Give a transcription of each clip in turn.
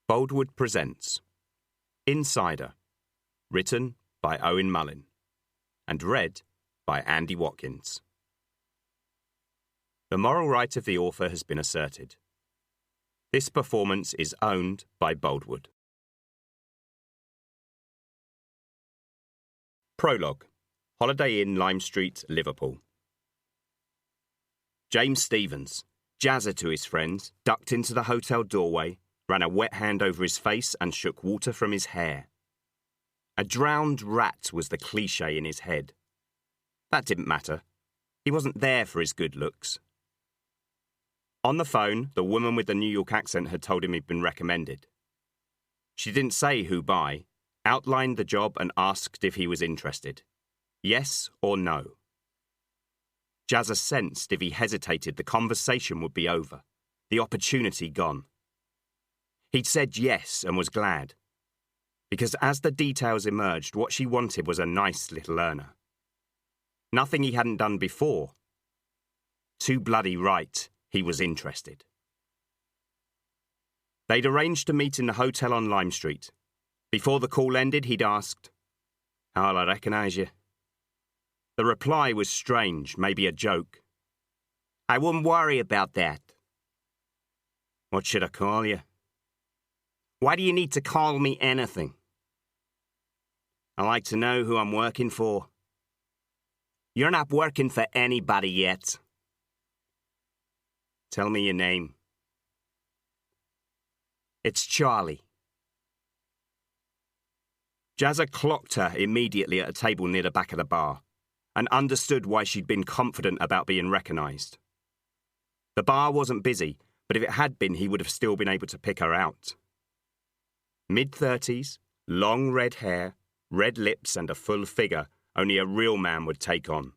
Boldwood presents Insider, written by Owen Mullen and read by Andy Watkins. The moral right of the author has been asserted. This performance is owned by Boldwood. Prologue. Holiday Inn, Lime Street, Liverpool. James Stevens, jazzer to his friends, ducked into the hotel doorway, ran a wet hand over his face and shook water from his hair. A drowned rat was the cliché in his head. That didn't matter. He wasn't there for his good looks. On the phone, the woman with the New York accent had told him he'd been recommended. She didn't say who by, outlined the job and asked if he was interested. Yes or no. Jazzer sensed if he hesitated, the conversation would be over, the opportunity gone. He'd said yes and was glad, because as the details emerged, what she wanted was a nice little earner. Nothing he hadn't done before. Too bloody right, he was interested. They'd arranged to meet in the hotel on Lime Street. Before the call ended, he'd asked, "How'll I recognise you?" The reply was strange, maybe a joke. "I wouldn't worry about that." "What should I call you?" "Why do you need to call me anything?" "I like to know who I'm working for." "You're not working for anybody yet." "Tell me your name." "It's Charlie." Jazzer clocked her immediately at a table near the back of the bar and understood why she'd been confident about being recognised. The bar wasn't busy, but if it had been, he would have still been able to pick her out. Mid-30s, long red hair, red lips and a full figure only a real man would take on.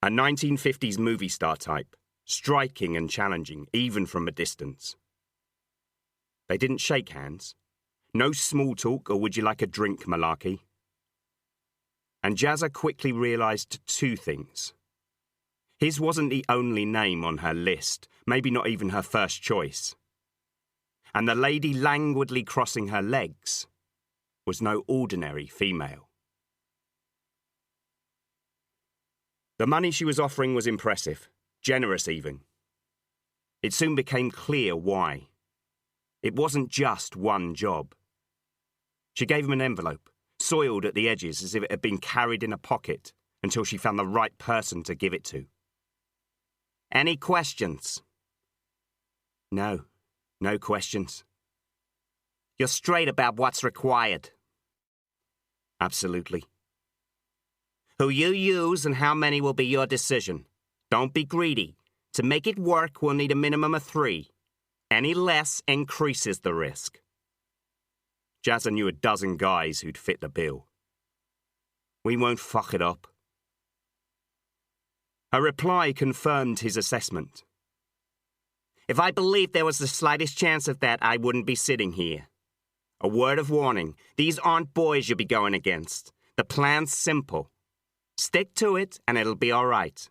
A 1950s movie star type, striking and challenging, even from a distance. They didn't shake hands. No small talk or would you like a drink malarkey. And Jazzer quickly realised two things. His wasn't the only name on her list, maybe not even her first choice. And the lady languidly crossing her legs was no ordinary female. The money she was offering was impressive, generous even. It soon became clear why. It wasn't just one job. She gave him an envelope, soiled at the edges as if it had been carried in a pocket, until she found the right person to give it to. "Any questions?" No questions." "You're straight about what's required?" "Absolutely." "Who you use and how many will be your decision. Don't be greedy. To make it work, we'll need a minimum of 3. Any less increases the risk." Jazzer knew a dozen guys who'd fit the bill. "We won't fuck it up." Her reply confirmed his assessment. "If I believed there was the slightest chance of that, I wouldn't be sitting here. A word of warning, these aren't boys you'll be going against. The plan's simple. Stick to it and it'll be all right.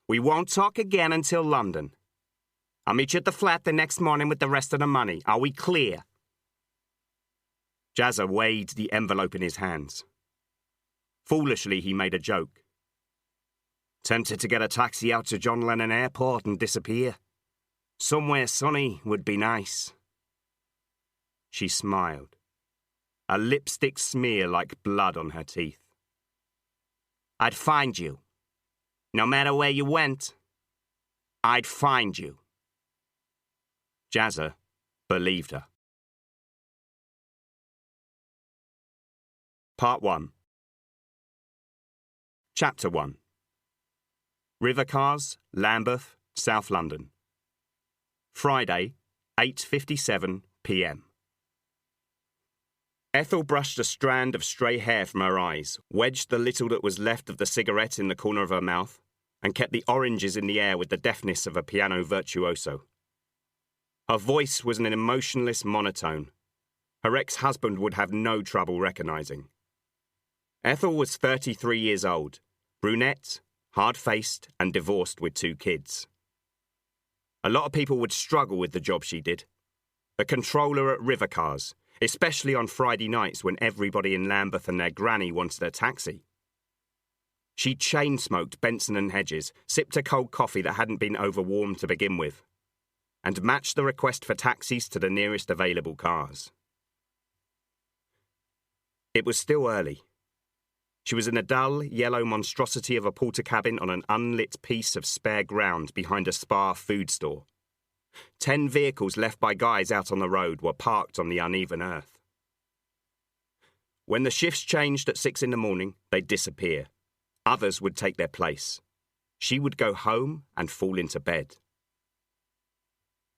We won't talk again until London. I'll meet you at the flat the next morning with the rest of the money. Are we clear?" Jazzer weighed the envelope in his hands. Foolishly, he made a joke. "Tempted to get a taxi out to John Lennon Airport and disappear. Somewhere sunny would be nice." She smiled, a lipstick smear like blood on her teeth. "I'd find you. No matter where you went, I'd find you." Jazzer believed her. Part 1. Chapter 1. River Cars, Lambeth, South London. Friday, 8:57 p.m. Ethel brushed a strand of stray hair from her eyes, wedged the little that was left of the cigarette in the corner of her mouth, and kept the oranges in the air with the deftness of a piano virtuoso. Her voice was an emotionless monotone. Her ex-husband would have no trouble recognising. Ethel was 33 years old, brunette, hard-faced, and divorced with 2 kids. A lot of people would struggle with the job she did. a controller at River Cars, especially on Friday nights when everybody in Lambeth and their granny wanted a taxi. She chain-smoked Benson and Hedges, sipped a cold coffee that hadn't been overwarmed to begin with, and matched the request for taxis to the nearest available cars. It was still early. She was in a dull, yellow monstrosity of a porter cabin on an unlit piece of spare ground behind a Spar food store. 10 vehicles left by guys out on the road were parked on the uneven earth. When the shifts changed at 6 in the morning, they'd disappear. Others would take their place. She would go home and fall into bed.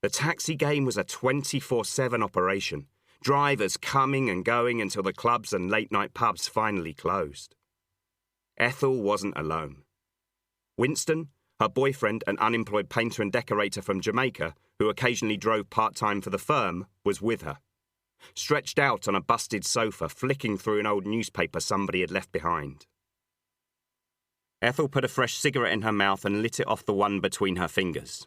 The taxi game was a 24/7 operation, drivers coming and going until the clubs and late-night pubs finally closed. Ethel wasn't alone. Winston, her boyfriend, an unemployed painter and decorator from Jamaica, who occasionally drove part-time for the firm, was with her, stretched out on a busted sofa, flicking through an old newspaper somebody had left behind. Ethel put a fresh cigarette in her mouth and lit it off the one between her fingers.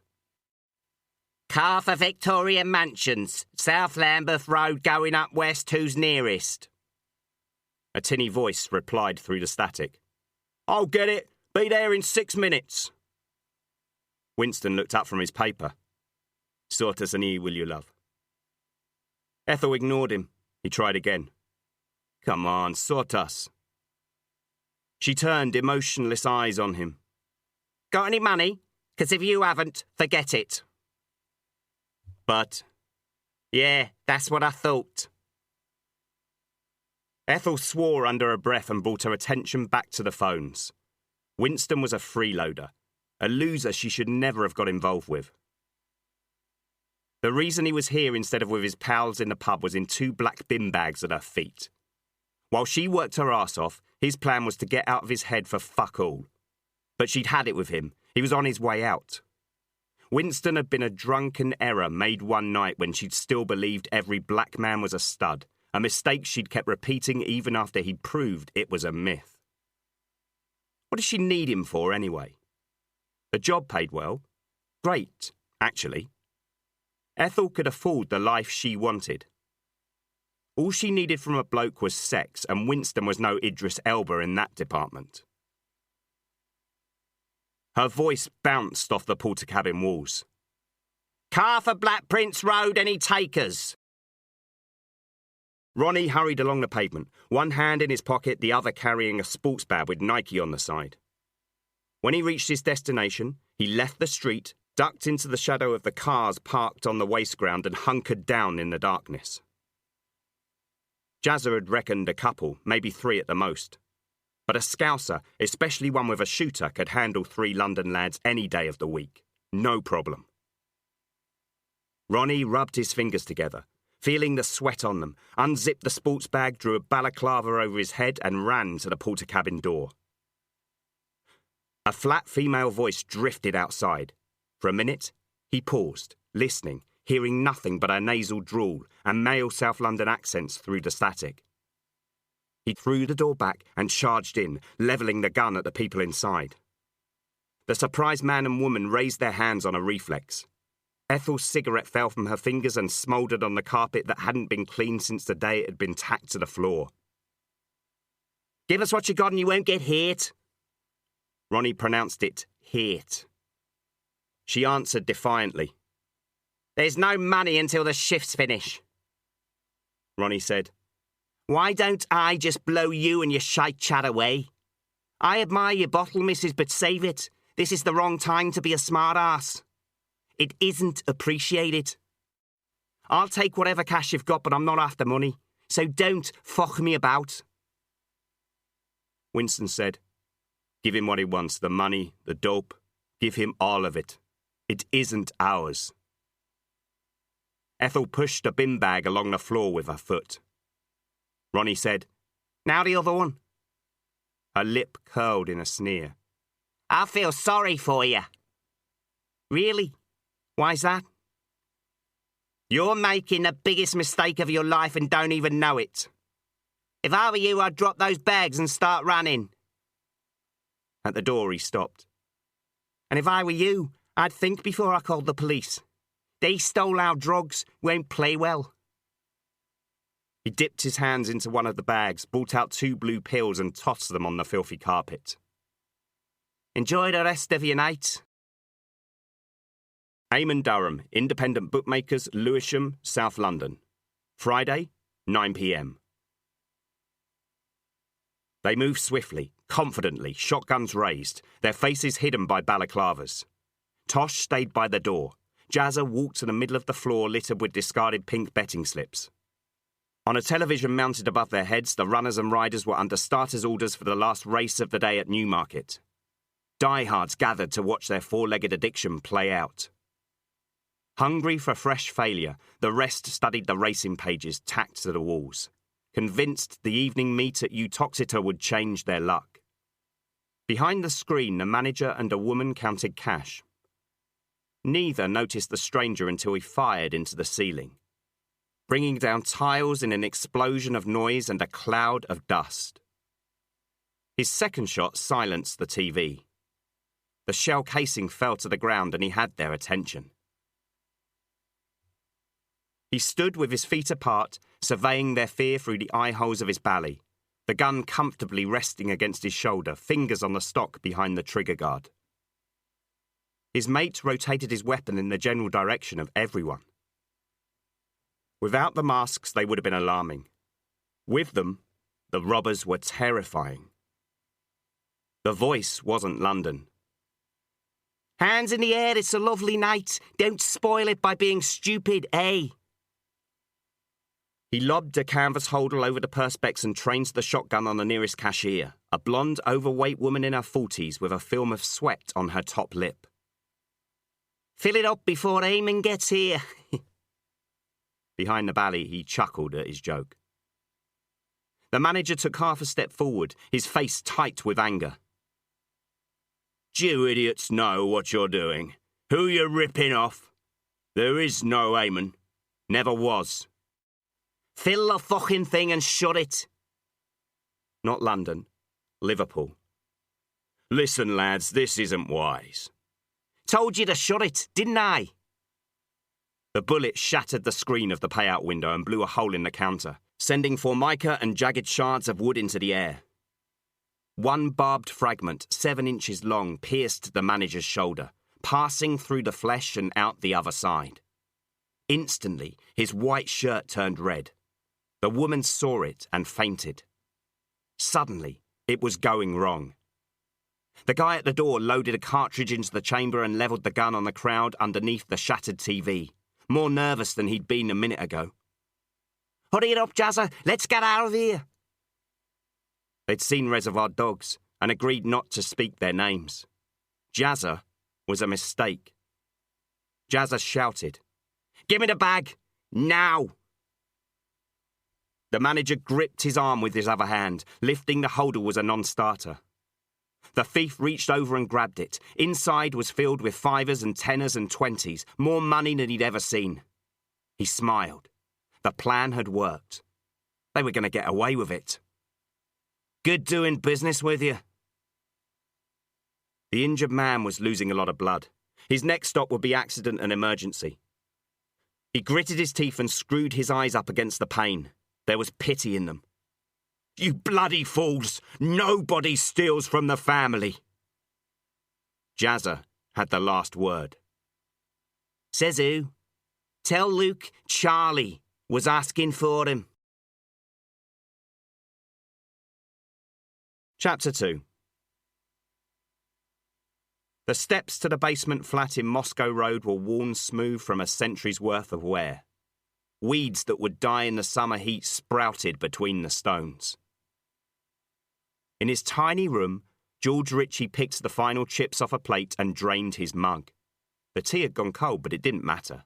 Car for Victoria Mansions, South Lambeth Road going up west, who's nearest? A tinny voice replied through the static. I'll get it. Be there in 6 minutes. Winston looked up from his paper. Sort us an E, will you, love? Ethel ignored him. He tried again. Come on, sort us. She turned emotionless eyes on him. Got any money? 'Cause if you haven't, forget it. But... Yeah, that's what I thought. Ethel swore under her breath and brought her attention back to the phones. Winston was a freeloader, a loser she should never have got involved with. The reason he was here instead of with his pals in the pub was in 2 black bin bags at her feet. While she worked her arse off, his plan was to get out of his head for fuck all. But she'd had it with him. He was on his way out. Winston had been a drunken error made one night when she'd still believed every black man was a stud, a mistake she'd kept repeating even after he'd proved it was a myth. What did she need him for anyway? The job paid well. Great, actually. Ethel could afford the life she wanted. All she needed from a bloke was sex, and Winston was no Idris Elba in that department. Her voice bounced off the porter cabin walls. Car for Black Prince Road, any takers? Ronnie hurried along the pavement, one hand in his pocket, the other carrying a sports bag with Nike on the side. When he reached his destination, he left the street, ducked into the shadow of the cars parked on the waste ground and hunkered down in the darkness. Jazza had reckoned a couple, maybe 3 at the most. But a Scouser, especially one with a shooter, could handle 3 London lads any day of the week. No problem. Ronnie rubbed his fingers together, feeling the sweat on them, unzipped the sports bag, drew a balaclava over his head and ran to the porter cabin door. A flat female voice drifted outside. For a minute, he paused, listening, hearing nothing but a nasal drawl and male South London accents through the static. He threw the door back and charged in, levelling the gun at the people inside. The surprised man and woman raised their hands on a reflex. Ethel's cigarette fell from her fingers and smouldered on the carpet that hadn't been cleaned since the day it had been tacked to the floor. Give us what you got and you won't get hit. Ronnie pronounced it hit. She answered defiantly. There's no money until the shifts finish. Ronnie said, Why don't I just blow you and your shite chat away? I admire your bottle, missus, but save it. This is the wrong time to be a smart-ass. It isn't appreciated. I'll take whatever cash you've got, but I'm not after money. So don't fuck me about. Winston said, Give him what he wants, the money, the dope. Give him all of it. It isn't ours. Ethel pushed a bin bag along the floor with her foot. Ronnie said, Now the other one. Her lip curled in a sneer. I feel sorry for you. Really? Why's that? You're making the biggest mistake of your life and don't even know it. If I were you, I'd drop those bags and start running. At the door, he stopped. And if I were you, I'd think before I called the police. They stole our drugs, won't play well. He dipped his hands into one of the bags, brought out 2 blue pills and tossed them on the filthy carpet. Enjoy the rest of your night. Eamon Durham, Independent Bookmakers, Lewisham, South London. Friday, 9 p.m. They moved swiftly, confidently, shotguns raised, their faces hidden by balaclavas. Tosh stayed by the door. Jazza walked to the middle of the floor littered with discarded pink betting slips. On a television mounted above their heads, the runners and riders were under starters' orders for the last race of the day at Newmarket. Diehards gathered to watch their 4-legged addiction play out. Hungry for fresh failure, the rest studied the racing pages tacked to the walls, convinced the evening meet at Utoxeter would change their luck. Behind the screen, the manager and a woman counted cash. Neither noticed the stranger until he fired into the ceiling, bringing down tiles in an explosion of noise and a cloud of dust. His second shot silenced the TV. The shell casing fell to the ground and he had their attention. He stood with his feet apart, surveying their fear through the eye holes of his belly, the gun comfortably resting against his shoulder, fingers on the stock behind the trigger guard. His mate rotated his weapon in the general direction of everyone. Without the masks, they would have been alarming. With them, the robbers were terrifying. The voice wasn't London. Hands in the air, it's a lovely night. Don't spoil it by being stupid, eh? He lobbed a canvas holdall over the perspex and trained the shotgun on the nearest cashier, a blonde, overweight woman in her 40s with a film of sweat on her top lip. Fill it up before Eamon gets here. Behind the bally, he chuckled at his joke. The manager took half a step forward, his face tight with anger. Do you idiots know what you're doing? Who you're ripping off? There is no Eamon. Never was. Fill the fucking thing and shut it. Not London. Liverpool. Listen, lads, this isn't wise. Told you to shut it, didn't I? The bullet shattered the screen of the payout window and blew a hole in the counter, sending formica and jagged shards of wood into the air. One barbed fragment, 7 inches long, pierced the manager's shoulder, passing through the flesh and out the other side. Instantly, his white shirt turned red. The woman saw it and fainted. Suddenly, it was going wrong. The guy at the door loaded a cartridge into the chamber and levelled the gun on the crowd underneath the shattered TV, more nervous than he'd been a minute ago. Hurry it up, Jazza. Let's get out of here. They'd seen Reservoir Dogs and agreed not to speak their names. Jazza was a mistake. Jazza shouted, "Give me the bag! Now!" The manager gripped his arm with his other hand. Lifting the holder was a non-starter. The thief reached over and grabbed it. Inside was filled with 5s and 10s and 20s, more money than he'd ever seen. He smiled. The plan had worked. They were going to get away with it. "Good doing business with you." The injured man was losing a lot of blood. His next stop would be accident and emergency. He gritted his teeth and screwed his eyes up against the pain. There was pity in them. "You bloody fools! Nobody steals from the family!" Jazza had the last word. Says who? Tell Luke Charlie was asking for him. Chapter 2. The steps to the basement flat in Moscow Road were worn smooth from a century's worth of wear. Weeds that would die in the summer heat sprouted between the stones. In his tiny room, George Ritchie picked the final chips off a plate and drained his mug. The tea had gone cold, but it didn't matter.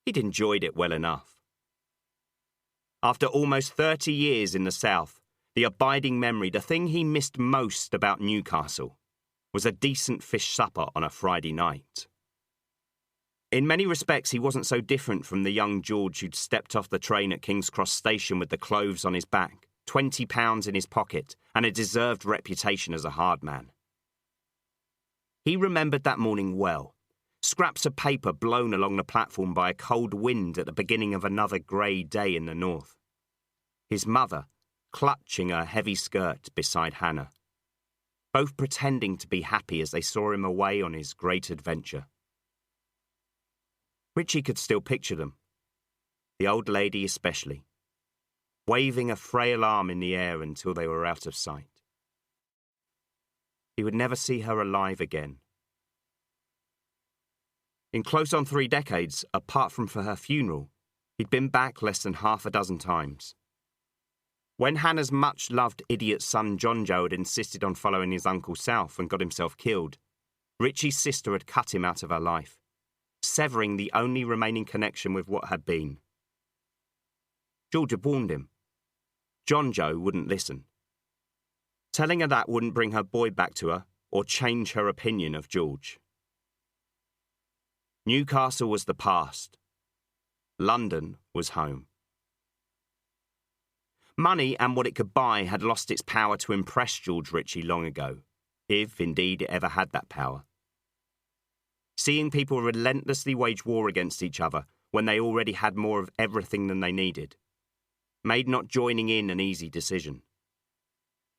He'd enjoyed it well enough. After almost 30 years in the South, the abiding memory, the thing he missed most about Newcastle, was a decent fish supper on a Friday night. In many respects, he wasn't so different from the young George who'd stepped off the train at King's Cross Station with the clothes on his back, £20 in his pocket, and a deserved reputation as a hard man. He remembered that morning well, scraps of paper blown along the platform by a cold wind at the beginning of another grey day in the north. His mother, clutching her heavy skirt beside Hannah, both pretending to be happy as they saw him away on his great adventure. Richie could still picture them, the old lady especially, waving a frail arm in the air until they were out of sight. He would never see her alive again. In close on 3 decades, apart from for her funeral, he'd been back less than half a dozen times. When Hannah's much-loved idiot son John Joe had insisted on following his uncle south and got himself killed, Richie's sister had cut him out of her life, severing the only remaining connection with what had been. George had warned him. John Joe wouldn't listen. Telling her that wouldn't bring her boy back to her or change her opinion of George. Newcastle was the past. London was home. Money and what it could buy had lost its power to impress George Ritchie long ago, if indeed it ever had that power. Seeing people relentlessly wage war against each other when they already had more of everything than they needed made not joining in an easy decision.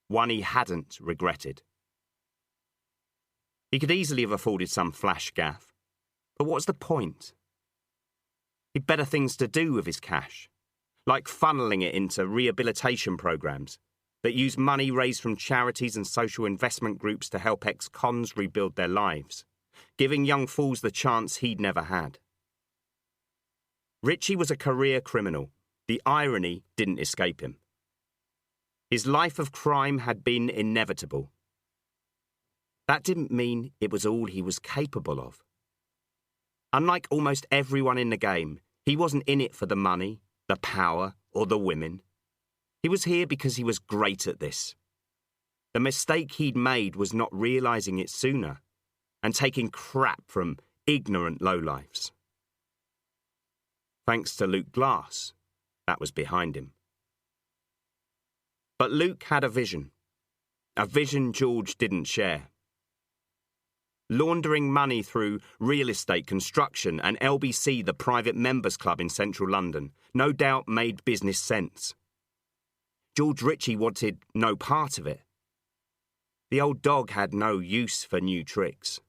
One he hadn't regretted. He could easily have afforded some flash gaff, but what's the point? He'd better things to do with his cash, like funneling it into rehabilitation programs that use money raised from charities and social investment groups to help ex-cons rebuild their lives, giving young fools the chance he'd never had. Ritchie was a career criminal. The irony didn't escape him. His life of crime had been inevitable. That didn't mean it was all he was capable of. Unlike almost everyone in the game, he wasn't in it for the money, the power, or the women. He was here because he was great at this. The mistake he'd made was not realising it sooner and taking crap from ignorant lowlifes. Thanks to Luke Glass, that was behind him. But Luke had a vision George didn't share. Laundering money through real estate, construction, and LBC, the private members club in central London, no doubt made business sense. George Ritchie wanted no part of it. The old dog had no use for new tricks.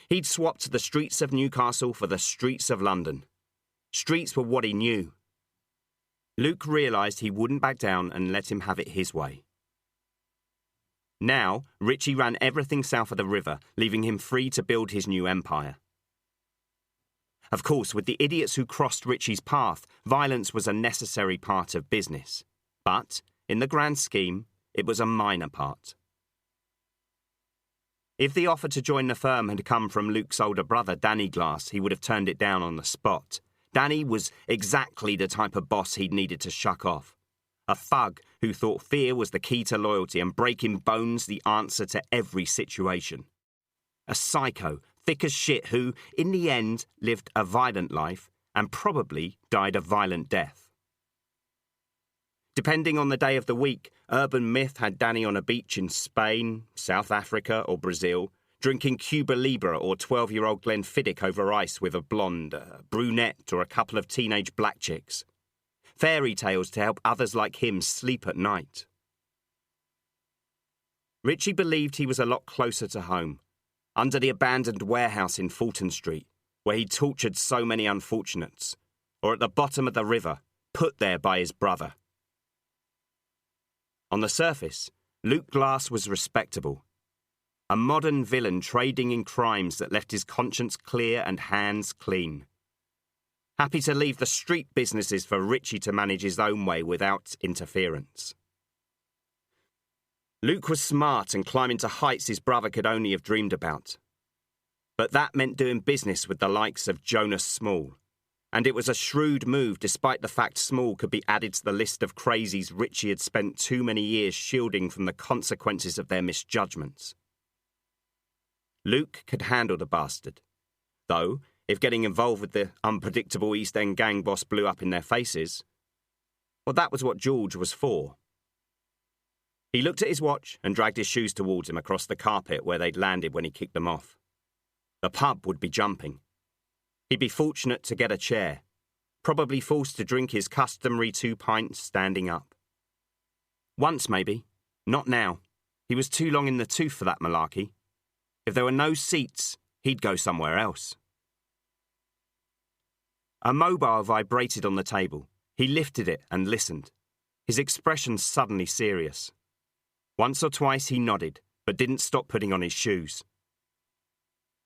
He'd swapped the streets of Newcastle for the streets of London. Streets were what he knew. Luke realised he wouldn't back down and let him have it his way. Now, Ritchie ran everything south of the river, leaving him free to build his new empire. Of course, with the idiots who crossed Ritchie's path, violence was a necessary part of business. But, in the grand scheme, it was a minor part. If the offer to join the firm had come from Luke's older brother, Danny Glass, he would have turned it down on the spot. Danny was exactly the type of boss he'd needed to shuck off. A thug who thought fear was the key to loyalty and breaking bones the answer to every situation. A psycho, thick as shit, who, in the end, lived a violent life and probably died a violent death. Depending on the day of the week, urban myth had Danny on a beach in Spain, South Africa or Brazil, drinking Cuba Libre or 12-year-old Glenfiddich over ice with a blonde, brunette or a couple of teenage black chicks. Fairy tales to help others like him sleep at night. Ritchie believed he was a lot closer to home, under the abandoned warehouse in Fulton Street, where he tortured so many unfortunates, or at the bottom of the river, put there by his brother. On the surface, Luke Glass was respectable. A modern villain trading in crimes that left his conscience clear and hands clean. Happy to leave the street businesses for Ritchie to manage his own way without interference. Luke was smart and climbing to heights his brother could only have dreamed about. But that meant doing business with the likes of Jonas Small. And it was a shrewd move despite the fact Small could be added to the list of crazies Ritchie had spent too many years shielding from the consequences of their misjudgments. Luke could handle the bastard. Though, if getting involved with the unpredictable East End gang boss blew up in their faces, well, that was what George was for. He looked at his watch and dragged his shoes towards him across the carpet where they'd landed when he kicked them off. The pub would be jumping. He'd be fortunate to get a chair, probably forced to drink his customary 2 pints standing up. Once maybe, not now. He was too long in the tooth for that malarkey. If there were no seats, he'd go somewhere else. A mobile vibrated on the table. He lifted it and listened, his expression suddenly serious. Once or twice he nodded, but didn't stop putting on his shoes.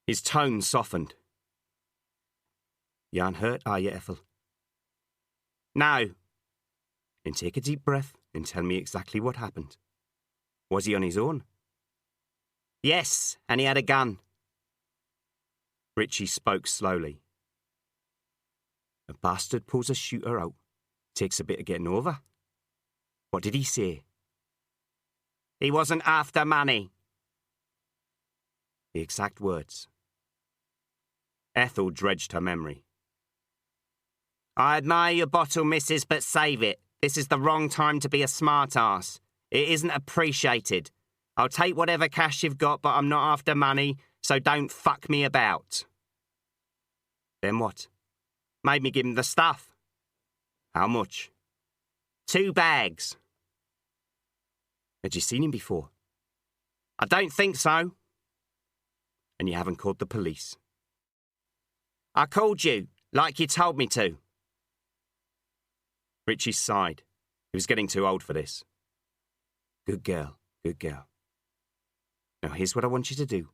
His tone softened. "You aren't hurt, are you, Ethel?" "No." "Then take a deep breath and tell me exactly what happened. Was he on his own?" "Yes, and he had a gun." Richie spoke slowly. "A bastard pulls a shooter out. Takes a bit of getting over. What did he say?" "He wasn't after money." The exact words. Ethel dredged her memory. "I admire your bottle, missus, but save it. This is the wrong time to be a smart-ass. It isn't appreciated. I'll take whatever cash you've got, but I'm not after money, so don't fuck me about." Then what? Made me give him the stuff. How much? 2 bags. Had you seen him before? I don't think so. And you haven't called the police? I called you, like you told me to. Richie sighed. He was getting too old for this. Good girl, good girl. Now here's what I want you to do.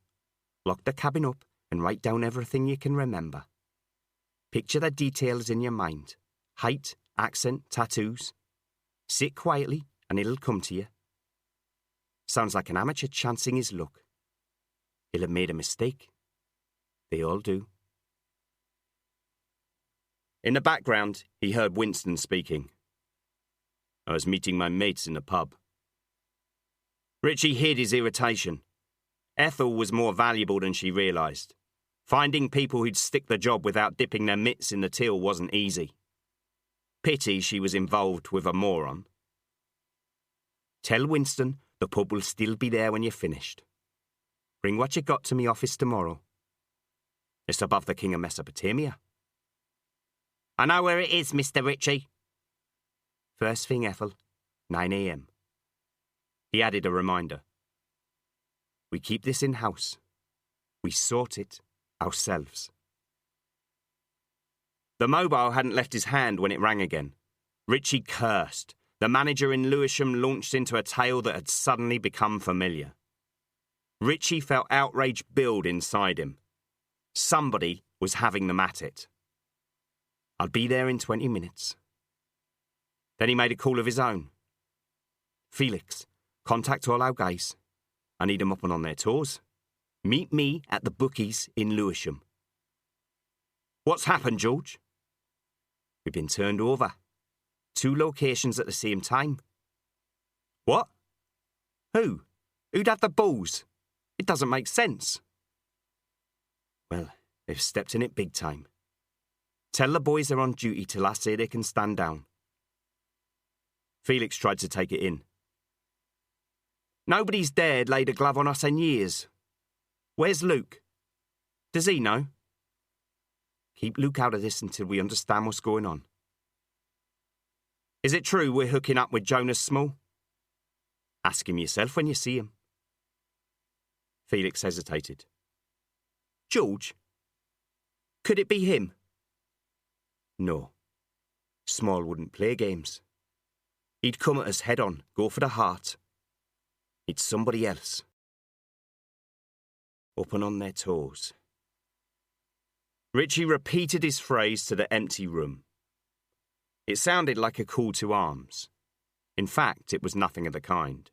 Lock the cabin up and write down everything you can remember. Picture the details in your mind. Height, accent, tattoos. Sit quietly and it'll come to you. Sounds like an amateur chancing his luck. He'll have made a mistake. They all do. In the background, he heard Winston speaking. I was meeting my mates in the pub. Richie hid his irritation. Ethel was more valuable than she realised. Finding people who'd stick the job without dipping their mitts in the till wasn't easy. Pity she was involved with a moron. Tell Winston the pub will still be there when you're finished. Bring what you got to me office tomorrow. It's above the King of Mesopotamia. I know where it is, Mr. Ritchie. First thing, Ethel, 9 a.m. He added a reminder. We keep this in-house. We sort it ourselves. The mobile hadn't left his hand when it rang again. Richie cursed. The manager in Lewisham launched into a tale that had suddenly become familiar. Richie felt outrage build inside him. Somebody was having them at it. I'll be there in 20 minutes. Then he made a call of his own. Felix, contact all our guys. I need them up and on their toes. Meet me at the bookies in Lewisham. What's happened, George? We've been turned over. 2 locations at the same time. What? Who? Who'd have the balls? It doesn't make sense. Well, they've stepped in it big time. Tell the boys they're on duty till I say they can stand down. Felix tried to take it in. Nobody's dared laid a glove on us in years. Where's Luke? Does he know? Keep Luke out of this until we understand what's going on. Is it true we're hooking up with Jonas Small? Ask him yourself when you see him. Felix hesitated. George? Could it be him? No. Small wouldn't play games. He'd come at us head on, go for the heart. It's somebody else. Up and on their toes. Richie repeated his phrase to the empty room. It sounded like a call to arms. In fact, it was nothing of the kind.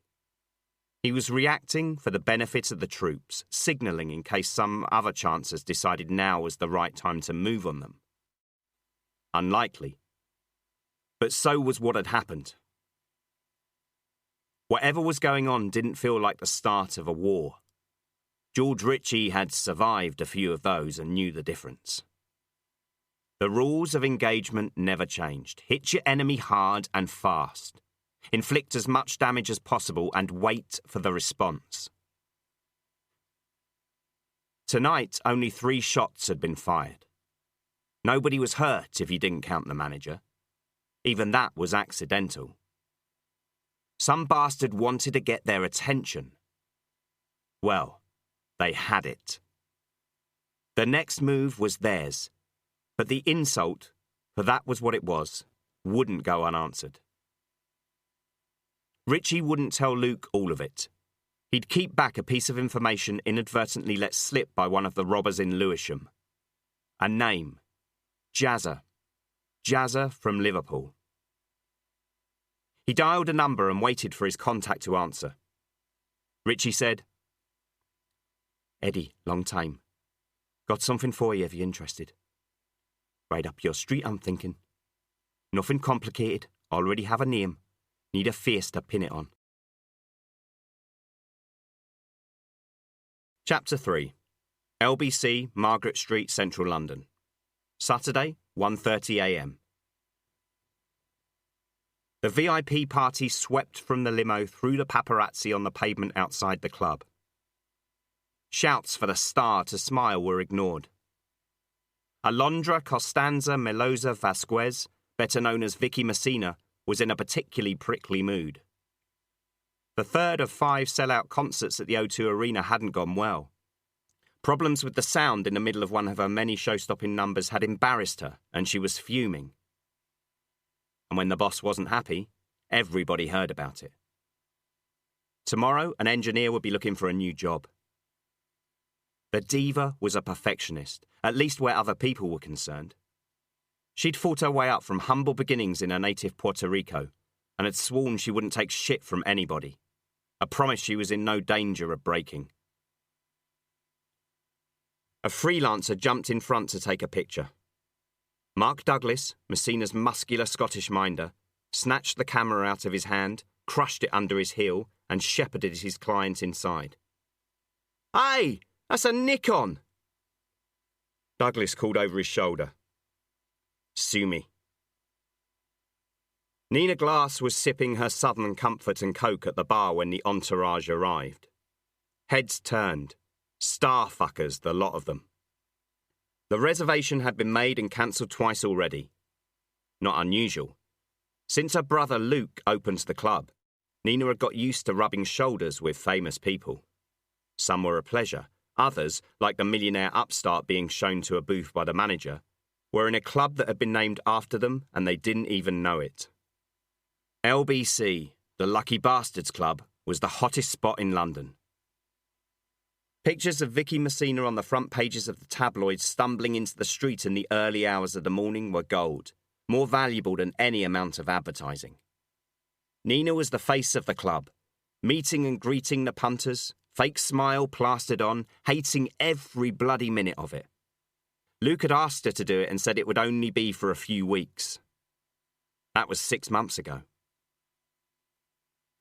He was reacting for the benefit of the troops, signalling in case some other chancers decided now was the right time to move on them. Unlikely. But so was what had happened. Whatever was going on didn't feel like the start of a war. George Ritchie had survived a few of those and knew the difference. The rules of engagement never changed. Hit your enemy hard and fast. Inflict as much damage as possible and wait for the response. Tonight, only 3 shots had been fired. Nobody was hurt if you didn't count the manager. Even that was accidental. Some bastard wanted to get their attention. Well, they had it. The next move was theirs, but the insult, for that was what it was, wouldn't go unanswered. Richie wouldn't tell Luke all of it. He'd keep back a piece of information inadvertently let slip by one of the robbers in Lewisham. A name. Jazza. Jazza from Liverpool. He dialed a number and waited for his contact to answer. Richie said, "Eddie, long time. Got something for you if you're interested. Right up your street, I'm thinking. Nothing complicated, already have a name. Need a face to pin it on." Chapter 3. LBC, Margaret Street, Central London. Saturday, 1:30 a.m. The VIP party swept from the limo through the paparazzi on the pavement outside the club. Shouts for the star to smile were ignored. Alondra Costanza Melosa Vasquez, better known as Vicky Messina, was in a particularly prickly mood. The third of 5 sellout concerts at the O2 Arena hadn't gone well. Problems with the sound in the middle of one of her many show-stopping numbers had embarrassed her, and she was fuming. And when the boss wasn't happy, everybody heard about it. Tomorrow, an engineer would be looking for a new job. The diva was a perfectionist, at least where other people were concerned. She'd fought her way up from humble beginnings in her native Puerto Rico, and had sworn she wouldn't take shit from anybody, a promise she was in no danger of breaking. A freelancer jumped in front to take a picture. Mark Douglas, Messina's muscular Scottish minder, snatched the camera out of his hand, crushed it under his heel, and shepherded his client inside. "Hey, that's a Nikon!" Douglas called over his shoulder. "Sue me." Nina Glass was sipping her Southern Comfort and Coke at the bar when the entourage arrived. Heads turned. Starfuckers, the lot of them. The reservation had been made and cancelled twice already. Not unusual. Since her brother Luke opened the club, Nina had got used to rubbing shoulders with famous people. Some were a pleasure. Others, like the millionaire upstart being shown to a booth by the manager, were in a club that had been named after them and they didn't even know it. LBC, the Lucky Bastards Club, was the hottest spot in London. Pictures of Vicky Messina on the front pages of the tabloids stumbling into the street in the early hours of the morning were gold, more valuable than any amount of advertising. Nina was the face of the club, meeting and greeting the punters, fake smile plastered on, hating every bloody minute of it. Luke had asked her to do it and said it would only be for a few weeks. That was 6 months ago.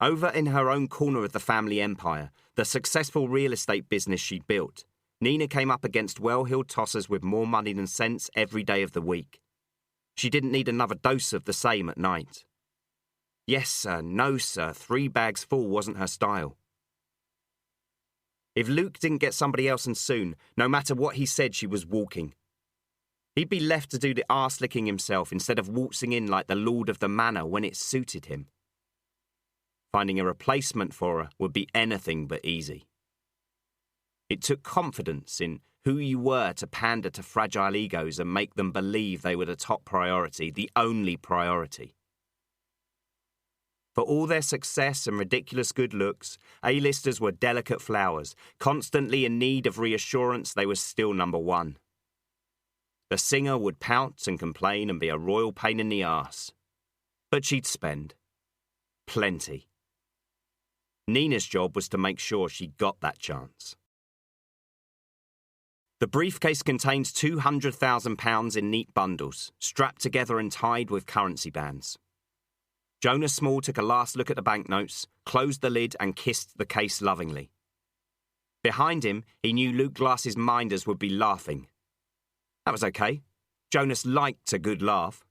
Over in her own corner of the family empire, the successful real estate business she'd built, Nina came up against well-heeled tossers with more money than sense every day of the week. She didn't need another dose of the same at night. Yes, sir, no, sir, 3 bags full wasn't her style. If Luke didn't get somebody else and soon, no matter what he said, she was walking. He'd be left to do the arse-licking himself instead of waltzing in like the lord of the manor when it suited him. Finding a replacement for her would be anything but easy. It took confidence in who you were to pander to fragile egos and make them believe they were the top priority, the only priority. For all their success and ridiculous good looks, A-listers were delicate flowers, constantly in need of reassurance they were still number 1. The singer would pout and complain and be a royal pain in the arse. But she'd spend. Plenty. Nina's job was to make sure she got that chance. The briefcase contained £200,000 in neat bundles, strapped together and tied with currency bands. Jonas Small took a last look at the banknotes, closed the lid and kissed the case lovingly. Behind him, he knew Luke Glass's minders would be laughing. That was okay. Jonas liked a good laugh.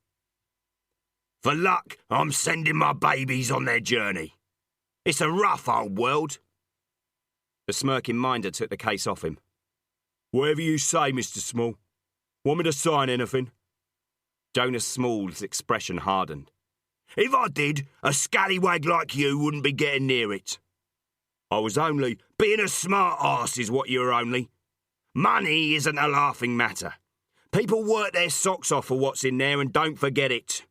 "For luck, I'm sending my babies on their journey. It's a rough old world." The smirking minder took the case off him. Whatever you say, Mr. Small. Want me to sign anything? Jonas Small's expression hardened. If I did, a scallywag like you wouldn't be getting near it. I was only being a smart arse is what you're only. Money isn't a laughing matter. People work their socks off for what's in there and don't forget it.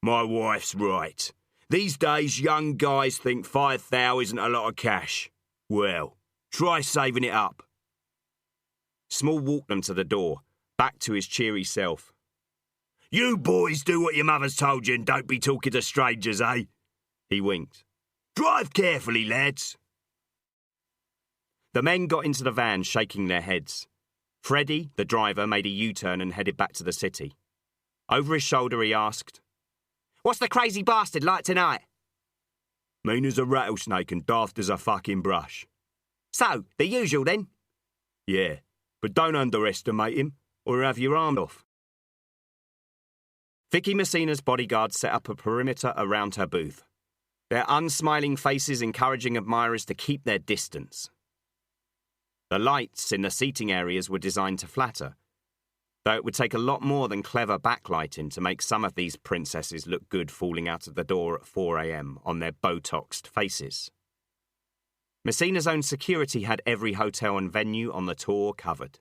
My wife's right. These days, young guys think 5,000 isn't a lot of cash. Well, try saving it up. Small walked them to the door, back to his cheery self. You boys do what your mother's told you and don't be talking to strangers, eh? He winked. Drive carefully, lads. The men got into the van, shaking their heads. Freddie, the driver, made a U-turn and headed back to the city. Over his shoulder, he asked, What's the crazy bastard like tonight? Mean as a rattlesnake and daft as a fucking brush. So, the usual then? Yeah, but don't underestimate him, or have your arm off. Vicky Messina's bodyguards set up a perimeter around her booth, their unsmiling faces encouraging admirers to keep their distance. The lights in the seating areas were designed to flatter, though it would take a lot more than clever backlighting to make some of these princesses look good falling out of the door at 4 a.m. on their Botoxed faces. Messina's own security had every hotel and venue on the tour covered.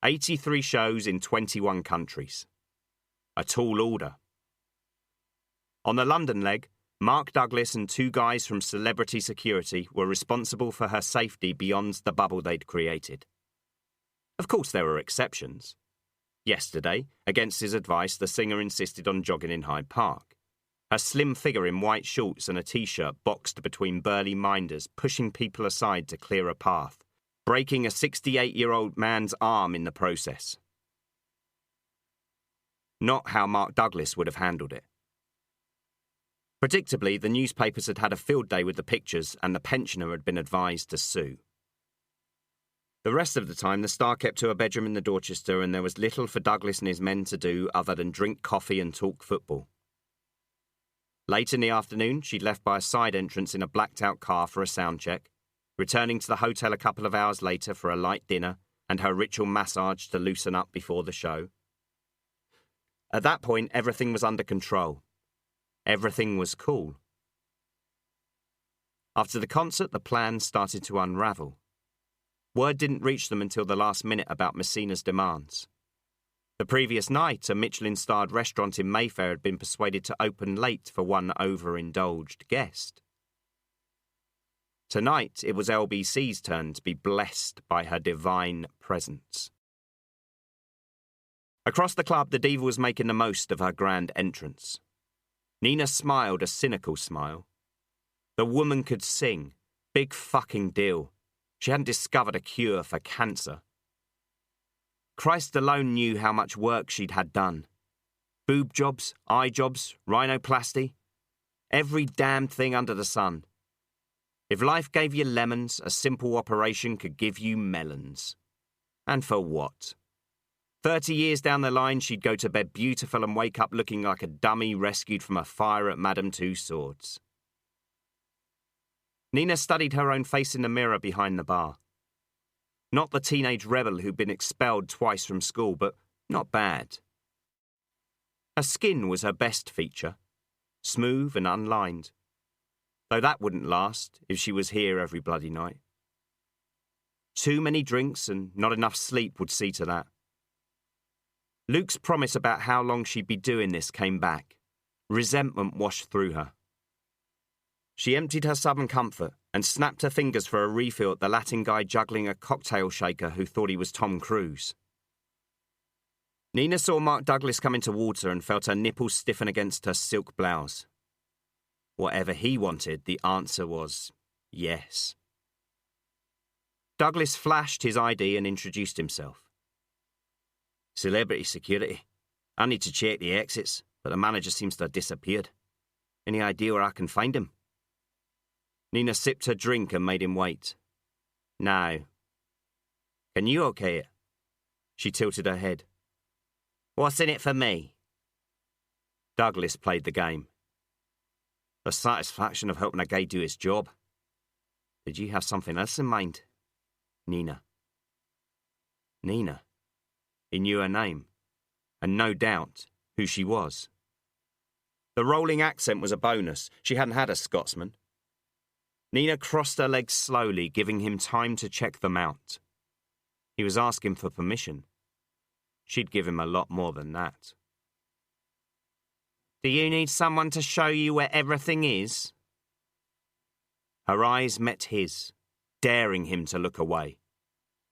83 shows in 21 countries. A tall order. On the London leg, Mark Douglas and 2 guys from Celebrity Security were responsible for her safety beyond the bubble they'd created. Of course there were exceptions. Yesterday, against his advice, the singer insisted on jogging in Hyde Park. Her slim figure in white shorts and a t-shirt boxed between burly minders, pushing people aside to clear a path, breaking a 68-year-old man's arm in the process. Not how Mark Douglas would have handled it. Predictably, the newspapers had had a field day with the pictures and the pensioner had been advised to sue. The rest of the time, the star kept to her bedroom in the Dorchester and there was little for Douglas and his men to do other than drink coffee and talk football. Late in the afternoon, she'd left by a side entrance in a blacked-out car for a sound check, returning to the hotel a couple of hours later for a light dinner and her ritual massage to loosen up before the show. At that point, everything was under control. Everything was cool. After the concert, the plan started to unravel. Word didn't reach them until the last minute about Messina's demands. The previous night, a Michelin-starred restaurant in Mayfair had been persuaded to open late for one overindulged guest. Tonight, it was LBC's turn to be blessed by her divine presence. Across the club, the diva was making the most of her grand entrance. Nina smiled a cynical smile. The woman could sing. Big fucking deal. She hadn't discovered a cure for cancer. Christ alone knew how much work she'd had done. Boob jobs, eye jobs, rhinoplasty. Every damned thing under the sun. If life gave you lemons, a simple operation could give you melons. And for what? 30 years down the line, she'd go to bed beautiful and wake up looking like a dummy rescued from a fire at Madame Tussauds. Nina studied her own face in the mirror behind the bar. Not the teenage rebel who'd been expelled twice from school, but not bad. Her skin was her best feature, smooth and unlined. Though that wouldn't last if she was here every bloody night. Too many drinks and not enough sleep would see to that. Luke's promise about how long she'd be doing this came back. Resentment washed through her. She emptied her Southern Comfort and snapped her fingers for a refill at the Latin guy juggling a cocktail shaker who thought he was Tom Cruise. Nina saw Mark Douglas come into water and felt her nipples stiffen against her silk blouse. Whatever he wanted, the answer was yes. Douglas flashed his ID and introduced himself. Celebrity Security. I need to check the exits, but the manager seems to have disappeared. Any idea where I can find him? Nina sipped her drink and made him wait. No. Can you okay it? She tilted her head. What's in it for me? Douglas played the game. The satisfaction of helping a guy do his job. Did you have something else in mind? Nina. Nina. He knew her name, and no doubt who she was. The rolling accent was a bonus. She hadn't had a Scotsman. Nina crossed her legs slowly, giving him time to check them out. He was asking for permission. She'd give him a lot more than that. Do you need someone to show you where everything is? Her eyes met his, daring him to look away.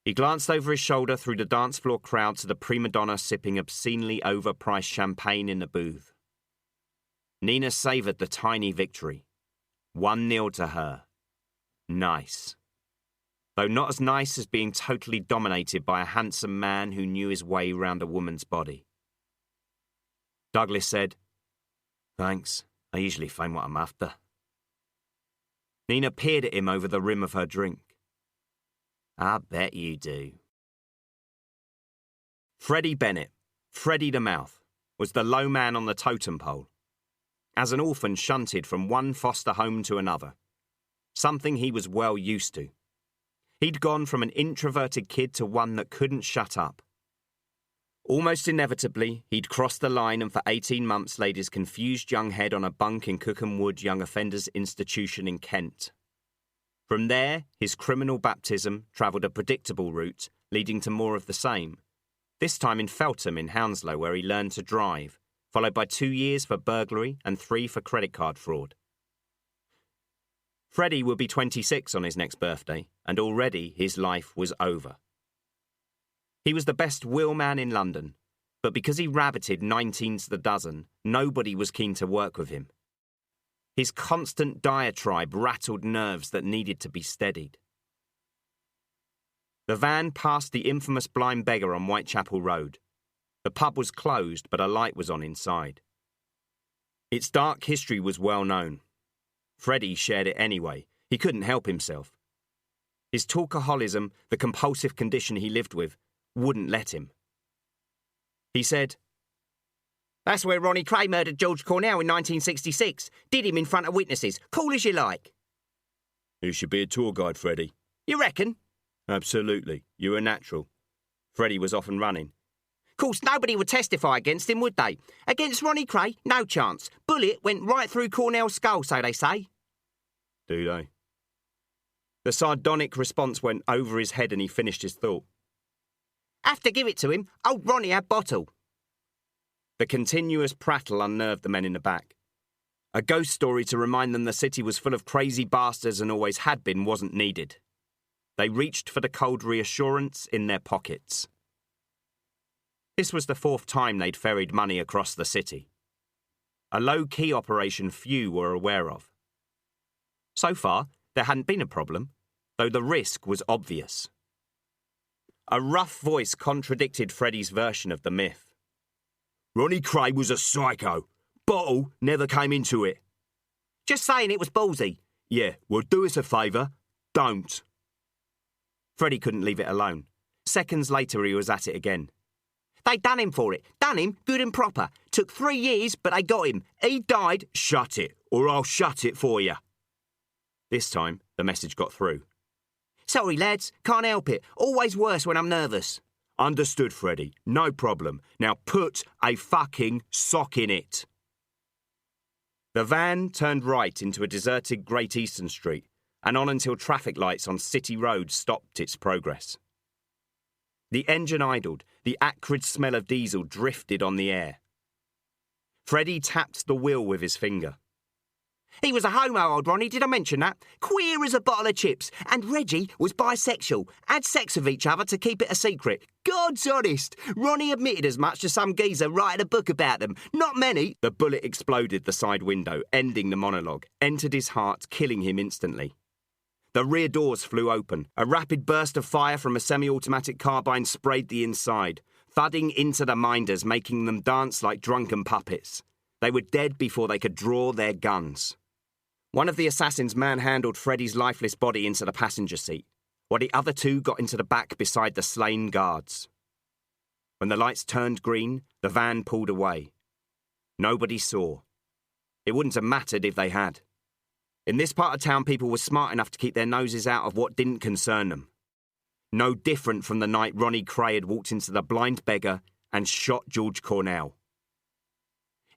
He glanced over his shoulder through the dance floor crowd to the prima donna sipping obscenely overpriced champagne in the booth. Nina savoured the tiny victory. 1-0 to her. Nice. Though not as nice as being totally dominated by a handsome man who knew his way round a woman's body. Douglas said, Thanks, I usually find what I'm after. Nina peered at him over the rim of her drink. I bet you do. Freddie Bennett, Freddie the Mouth, was the low man on the totem pole. As an orphan shunted from one foster home to another, something he was well used to. He'd gone from an introverted kid to one that couldn't shut up. Almost inevitably, he'd crossed the line and for 18 months laid his confused young head on a bunk in Cookham Wood Young Offenders Institution in Kent. From there, his criminal baptism travelled a predictable route, leading to more of the same, this time in Feltham in Hounslow, where he learned to drive, followed by 2 years for burglary and 3 for credit card fraud. Freddie would be 26 on his next birthday, and already his life was over. He was the best wheelman in London, but because he rabbited 19 to the dozen, nobody was keen to work with him. His constant diatribe rattled nerves that needed to be steadied. The van passed the infamous Blind Beggar on Whitechapel Road. The pub was closed, but a light was on inside. Its dark history was well known. Freddie shared it anyway. He couldn't help himself. His talkaholism, the compulsive condition he lived with, wouldn't let him. He said, That's where Ronnie Cray murdered George Cornell in 1966. Did him in front of witnesses. Cool as you like. You should be a tour guide, Freddie. You reckon? Absolutely. You're a natural. Freddie was off and running. Of course, nobody would testify against him, would they? Against Ronnie Cray? No chance. Bullet went right through Cornell's skull, so they say. Do they? The sardonic response went over his head and he finished his thought. Have to give it to him. Old Ronnie had bottle. The continuous prattle unnerved the men in the back. A ghost story to remind them the city was full of crazy bastards and always had been wasn't needed. They reached for the cold reassurance in their pockets. This was the 4th time they'd ferried money across the city. A low-key operation few were aware of. So far, there hadn't been a problem, though the risk was obvious. A rough voice contradicted Freddie's version of the myth. Ronnie Cray was a psycho. Bottle never came into it. Just saying it was ballsy. Yeah, well, do us a favour. Don't. Freddie couldn't leave it alone. Seconds later, he was at it again. They done him for it. Done him good and proper. Took 3 years, but they got him. He died. Shut it, or I'll shut it for you. This time, the message got through. Sorry, lads. Can't help it. Always worse when I'm nervous. Understood, Freddie. No problem. Now put a fucking sock in it. The van turned right into a deserted Great Eastern Street and on until traffic lights on City Road stopped its progress. The engine idled. The acrid smell of diesel drifted on the air. Freddie tapped the wheel with his finger. He was a homo, old Ronnie, did I mention that? Queer as a bottle of chips. And Reggie was bisexual. Had sex with each other to keep it a secret. God's honest. Ronnie admitted as much to some geezer writing a book about them. Not many. The bullet exploded the side window, ending the monologue, entered his heart, killing him instantly. The rear doors flew open. A rapid burst of fire from a semi-automatic carbine sprayed the inside, thudding into the minders, making them dance like drunken puppets. They were dead before they could draw their guns. One of the assassins manhandled Freddie's lifeless body into the passenger seat, while the other 2 got into the back beside the slain guards. When the lights turned green, the van pulled away. Nobody saw. It wouldn't have mattered if they had. In this part of town, people were smart enough to keep their noses out of what didn't concern them. No different from the night Ronnie Cray had walked into the Blind Beggar and shot George Cornell.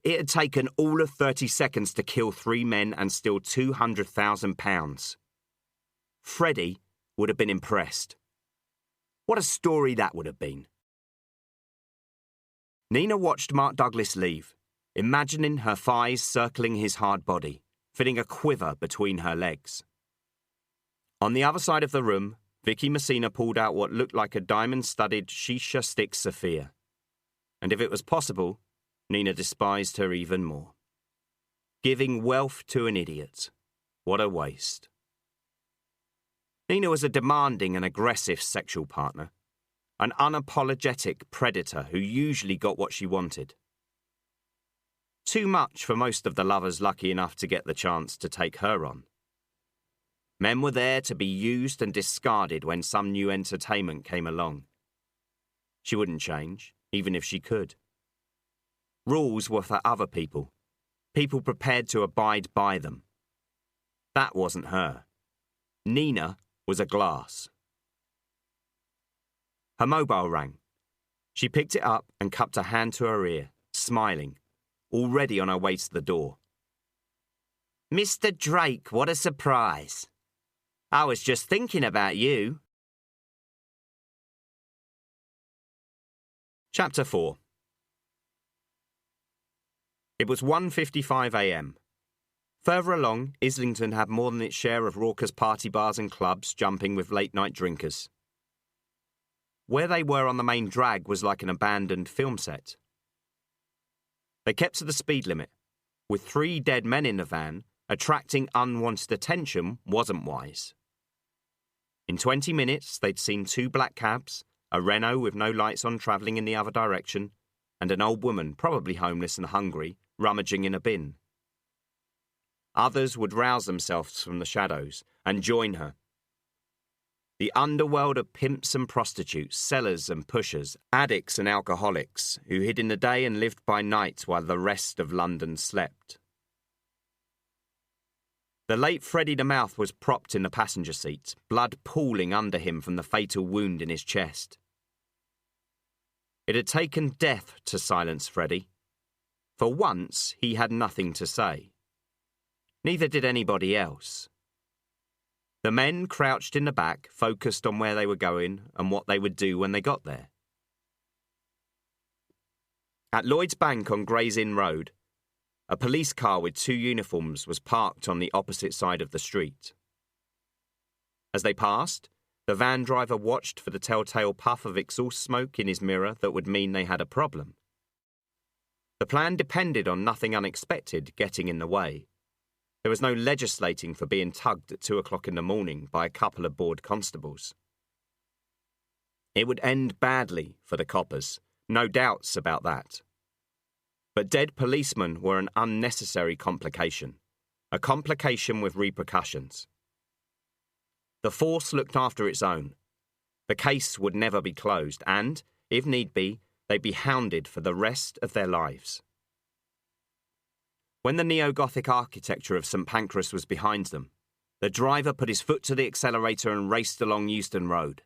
It had taken all of 30 seconds to kill 3 men and steal £200,000. Freddie would have been impressed. What a story that would have been. Nina watched Mark Douglas leave, imagining her thighs circling his hard body, feeling a quiver between her legs. On the other side of the room, Vicky Messina pulled out what looked like a diamond-studded shisha stick Sophia. And if it was possible, Nina despised her even more. Giving wealth to an idiot. What a waste. Nina was a demanding and aggressive sexual partner, an unapologetic predator who usually got what she wanted. Too much for most of the lovers lucky enough to get the chance to take her on. Men were there to be used and discarded when some new entertainment came along. She wouldn't change, even if she could. Rules were for other people prepared to abide by them. That wasn't her. Nina was a glass. Her mobile rang. She picked it up and cupped a hand to her ear, smiling, already on her way to the door. Mr. Drake, what a surprise. I was just thinking about you. Chapter 4. It was 1:55 a.m. Further along, Islington had more than its share of raucous party bars and clubs jumping with late-night drinkers. Where they were on the main drag was like an abandoned film set. They kept to the speed limit. With 3 dead men in the van, attracting unwanted attention wasn't wise. In 20 minutes, they'd seen 2 black cabs, a Renault with no lights on travelling in the other direction, and an old woman, probably homeless and hungry, rummaging in a bin. Others would rouse themselves from the shadows and join her. The underworld of pimps and prostitutes, sellers and pushers, addicts and alcoholics, who hid in the day and lived by night while the rest of London slept. The late Freddie the Mouth was propped in the passenger seat, blood pooling under him from the fatal wound in his chest. It had taken death to silence Freddie. For once, he had nothing to say. Neither did anybody else. The men crouched in the back, focused on where they were going and what they would do when they got there. At Lloyd's Bank on Gray's Inn Road, a police car with 2 uniforms was parked on the opposite side of the street. As they passed, the van driver watched for the telltale puff of exhaust smoke in his mirror that would mean they had a problem. The plan depended on nothing unexpected getting in the way. There was no legislating for being tugged at 2 o'clock in the morning by a couple of bored constables. It would end badly for the coppers, no doubts about that. But dead policemen were an unnecessary complication, a complication with repercussions. The force looked after its own. The case would never be closed and, if need be, they'd be hounded for the rest of their lives. When the neo-Gothic architecture of St Pancras was behind them, the driver put his foot to the accelerator and raced along Euston Road.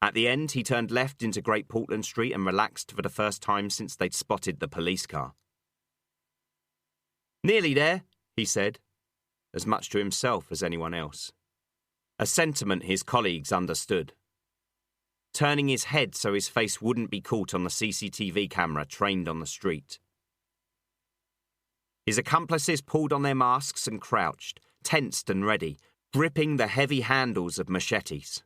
At the end, he turned left into Great Portland Street and relaxed for the first time since they'd spotted the police car. "Nearly there," he said, as much to himself as anyone else. A sentiment his colleagues understood. Turning his head so his face wouldn't be caught on the CCTV camera trained on the street. His accomplices pulled on their masks and crouched, tensed and ready, gripping the heavy handles of machetes.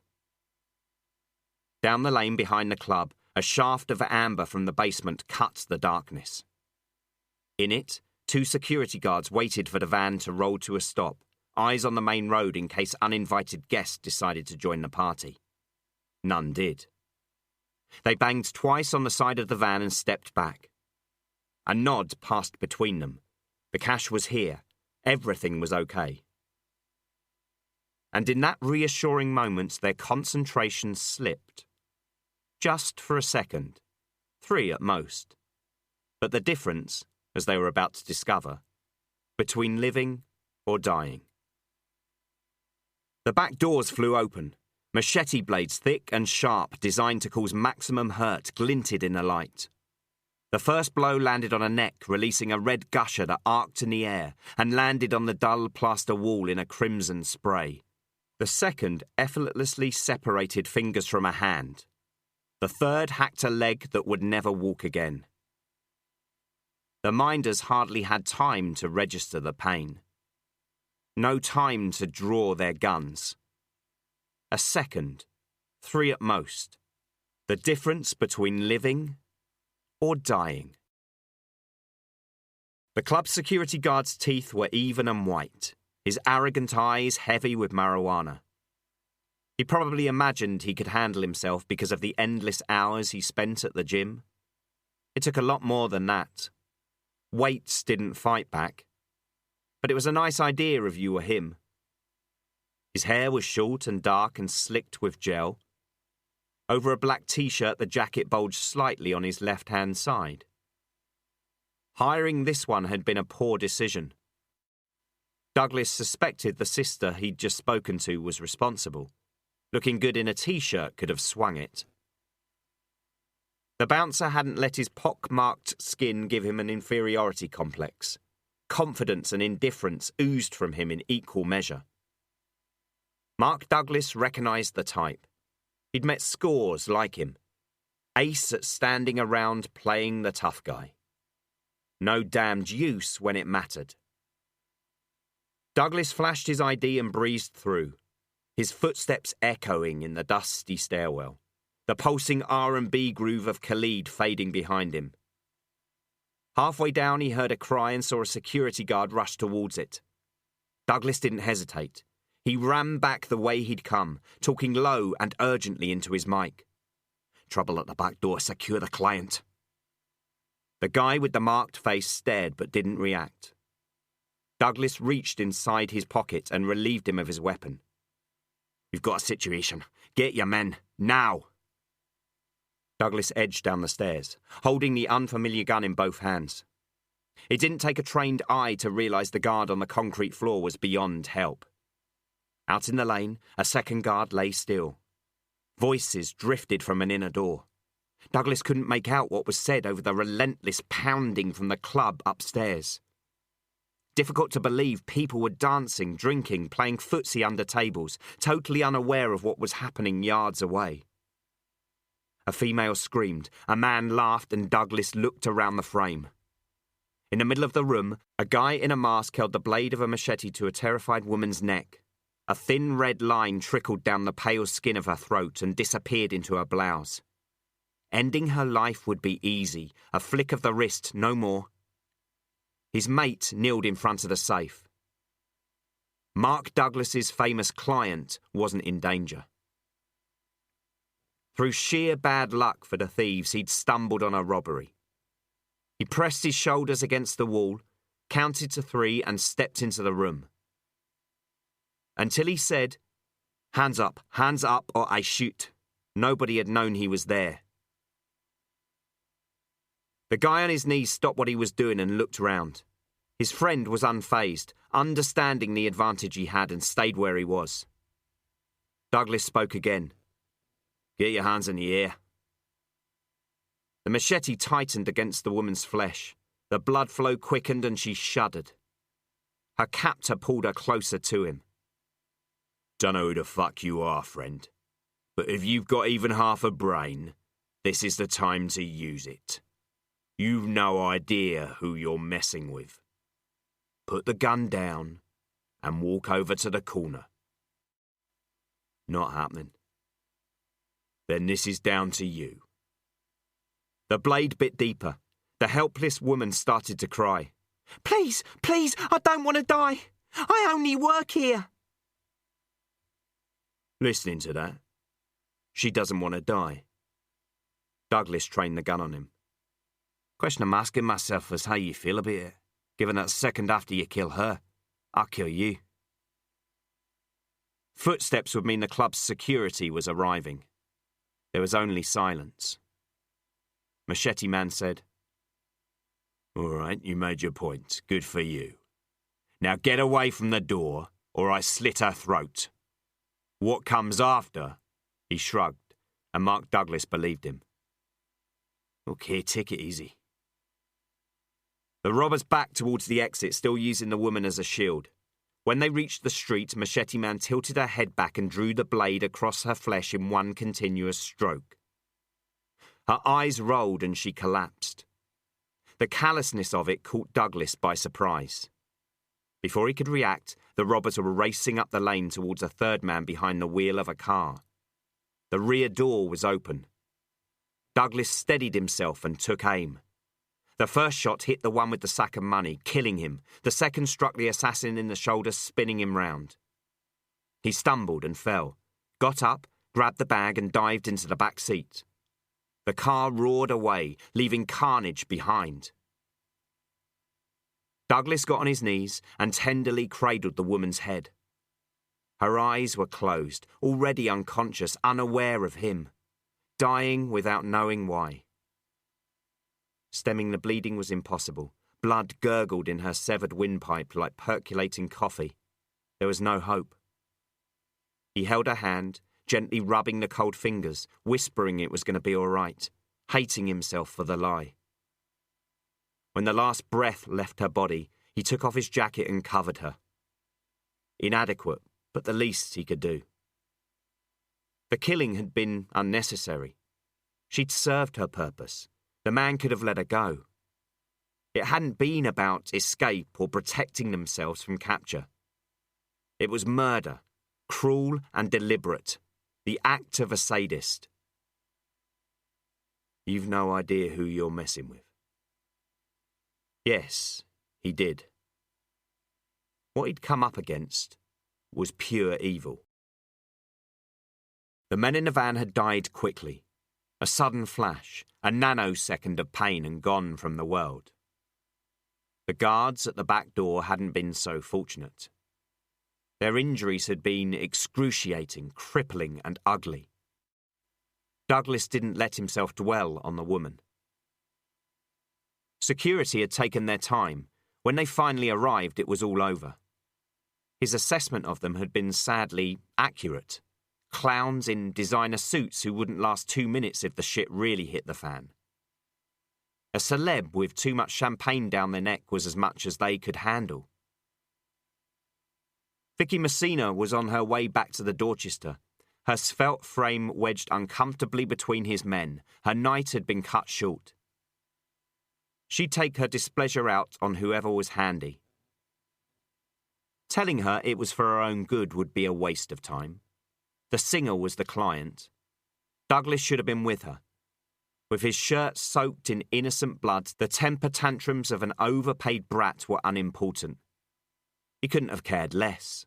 Down the lane behind the club, a shaft of amber from the basement cut the darkness. In it, 2 security guards waited for the van to roll to a stop, eyes on the main road in case uninvited guests decided to join the party. None did. They banged twice on the side of the van and stepped back. A nod passed between them. The cash was here. Everything was okay. And in that reassuring moment, their concentration slipped. Just for a second. 3 at most. But the difference, as they were about to discover, between living or dying. The back doors flew open. Machete blades, thick and sharp, designed to cause maximum hurt, glinted in the light. The first blow landed on a neck, releasing a red gusher that arced in the air and landed on the dull plaster wall in a crimson spray. The second effortlessly separated fingers from a hand. The third hacked a leg that would never walk again. The minders hardly had time to register the pain. No time to draw their guns. A second, 3 at most. The difference between living or dying. The club's security guard's teeth were even and white, his arrogant eyes heavy with marijuana. He probably imagined he could handle himself because of the endless hours he spent at the gym. It took a lot more than that. Weights didn't fight back. But it was a nice idea if you were him. His hair was short and dark and slicked with gel. Over a black t-shirt, the jacket bulged slightly on his left-hand side. Hiring this one had been a poor decision. Douglas suspected the sister he'd just spoken to was responsible. Looking good in a t-shirt could have swung it. The bouncer hadn't let his pock-marked skin give him an inferiority complex. Confidence and indifference oozed from him in equal measure. Mark Douglas recognised the type. He'd met scores like him. Ace at standing around playing the tough guy. No damned use when it mattered. Douglas flashed his ID and breezed through, his footsteps echoing in the dusty stairwell, the pulsing R&B groove of Khalid fading behind him. Halfway down he heard a cry and saw a security guard rush towards it. Douglas didn't hesitate. He ran back the way he'd come, talking low and urgently into his mic. "Trouble at the back door, secure the client." The guy with the marked face stared but didn't react. Douglas reached inside his pocket and relieved him of his weapon. "We've got a situation. Get your men, now." Douglas edged down the stairs, holding the unfamiliar gun in both hands. It didn't take a trained eye to realise the guard on the concrete floor was beyond help. Out in the lane, a second guard lay still. Voices drifted from an inner door. Douglas couldn't make out what was said over the relentless pounding from the club upstairs. Difficult to believe people were dancing, drinking, playing footsie under tables, totally unaware of what was happening yards away. A female screamed, a man laughed, and Douglas looked around the frame. In the middle of the room, a guy in a mask held the blade of a machete to a terrified woman's neck. A thin red line trickled down the pale skin of her throat and disappeared into her blouse. Ending her life would be easy, a flick of the wrist, no more. His mate kneeled in front of the safe. Mark Douglas's famous client wasn't in danger. Through sheer bad luck for the thieves, he'd stumbled on a robbery. He pressed his shoulders against the wall, counted to 3 and stepped into the room. Until he said, hands up or I shoot," nobody had known he was there. The guy on his knees stopped what he was doing and looked round. His friend was unfazed, understanding the advantage he had, and stayed where he was. Douglas spoke again. "Get your hands in the air." The machete tightened against the woman's flesh. The blood flow quickened and she shuddered. Her captor pulled her closer to him. "Dunno who the fuck you are, friend, but if you've got even half a brain, this is the time to use it. You've no idea who you're messing with. Put the gun down and walk over to the corner." "Not happening." "Then this is down to you." The blade bit deeper. The helpless woman started to cry. Please, I don't want to die. I only work here." Listening to that, she doesn't want to die. Douglas trained the gun on him. "Question I'm asking myself is how you feel about it, given that second after you kill her, I'll kill you." Footsteps would mean the club's security was arriving. There was only silence. Machete Man said, "All right, you made your point. Good for you. Now get away from the door, or I slit her throat. What comes after He shrugged, and Mark Douglas believed him. Okay, take it easy. The robbers backed towards the exit, still using the woman as a shield. When they reached the street, Machete Man tilted her head back and drew the blade across her flesh in one continuous stroke. Her eyes rolled and she collapsed. The callousness of it caught Douglas by surprise. Before he could react, the robbers were racing up the lane towards a third man behind the wheel of a car. The rear door was open. Douglas steadied himself and took aim. The first shot hit the one with the sack of money, killing him. The second struck the assassin in the shoulder, spinning him round. He stumbled and fell, got up, grabbed the bag and dived into the back seat. The car roared away, leaving carnage behind. Douglas got on his knees and tenderly cradled the woman's head. Her eyes were closed, already unconscious, unaware of him, dying without knowing why. Stemming the bleeding was impossible. Blood gurgled in her severed windpipe like percolating coffee. There was no hope. He held her hand, gently rubbing the cold fingers, whispering it was going to be all right, hating himself for the lie. When the last breath left her body, he took off his jacket and covered her. Inadequate, but the least he could do. The killing had been unnecessary. She'd served her purpose. The man could have let her go. It hadn't been about escape or protecting themselves from capture. It was murder, cruel and deliberate, the act of a sadist. You've no idea who you're messing with. Yes, he did. What he'd come up against was pure evil. The men in the van had died quickly. A sudden flash, a nanosecond of pain and gone from the world. The guards at the back door hadn't been so fortunate. Their injuries had been excruciating, crippling and ugly. Douglas didn't let himself dwell on the woman. Security had taken their time. When they finally arrived, it was all over. His assessment of them had been sadly accurate. Clowns in designer suits who wouldn't last 2 minutes if the shit really hit the fan. A celeb with too much champagne down their neck was as much as they could handle. Vicky Messina was on her way back to the Dorchester, her svelte frame wedged uncomfortably between his men. Her night had been cut short. She'd take her displeasure out on whoever was handy. Telling her it was for her own good would be a waste of time. The singer was the client. Douglas should have been with her. With his shirt soaked in innocent blood, the temper tantrums of an overpaid brat were unimportant. He couldn't have cared less.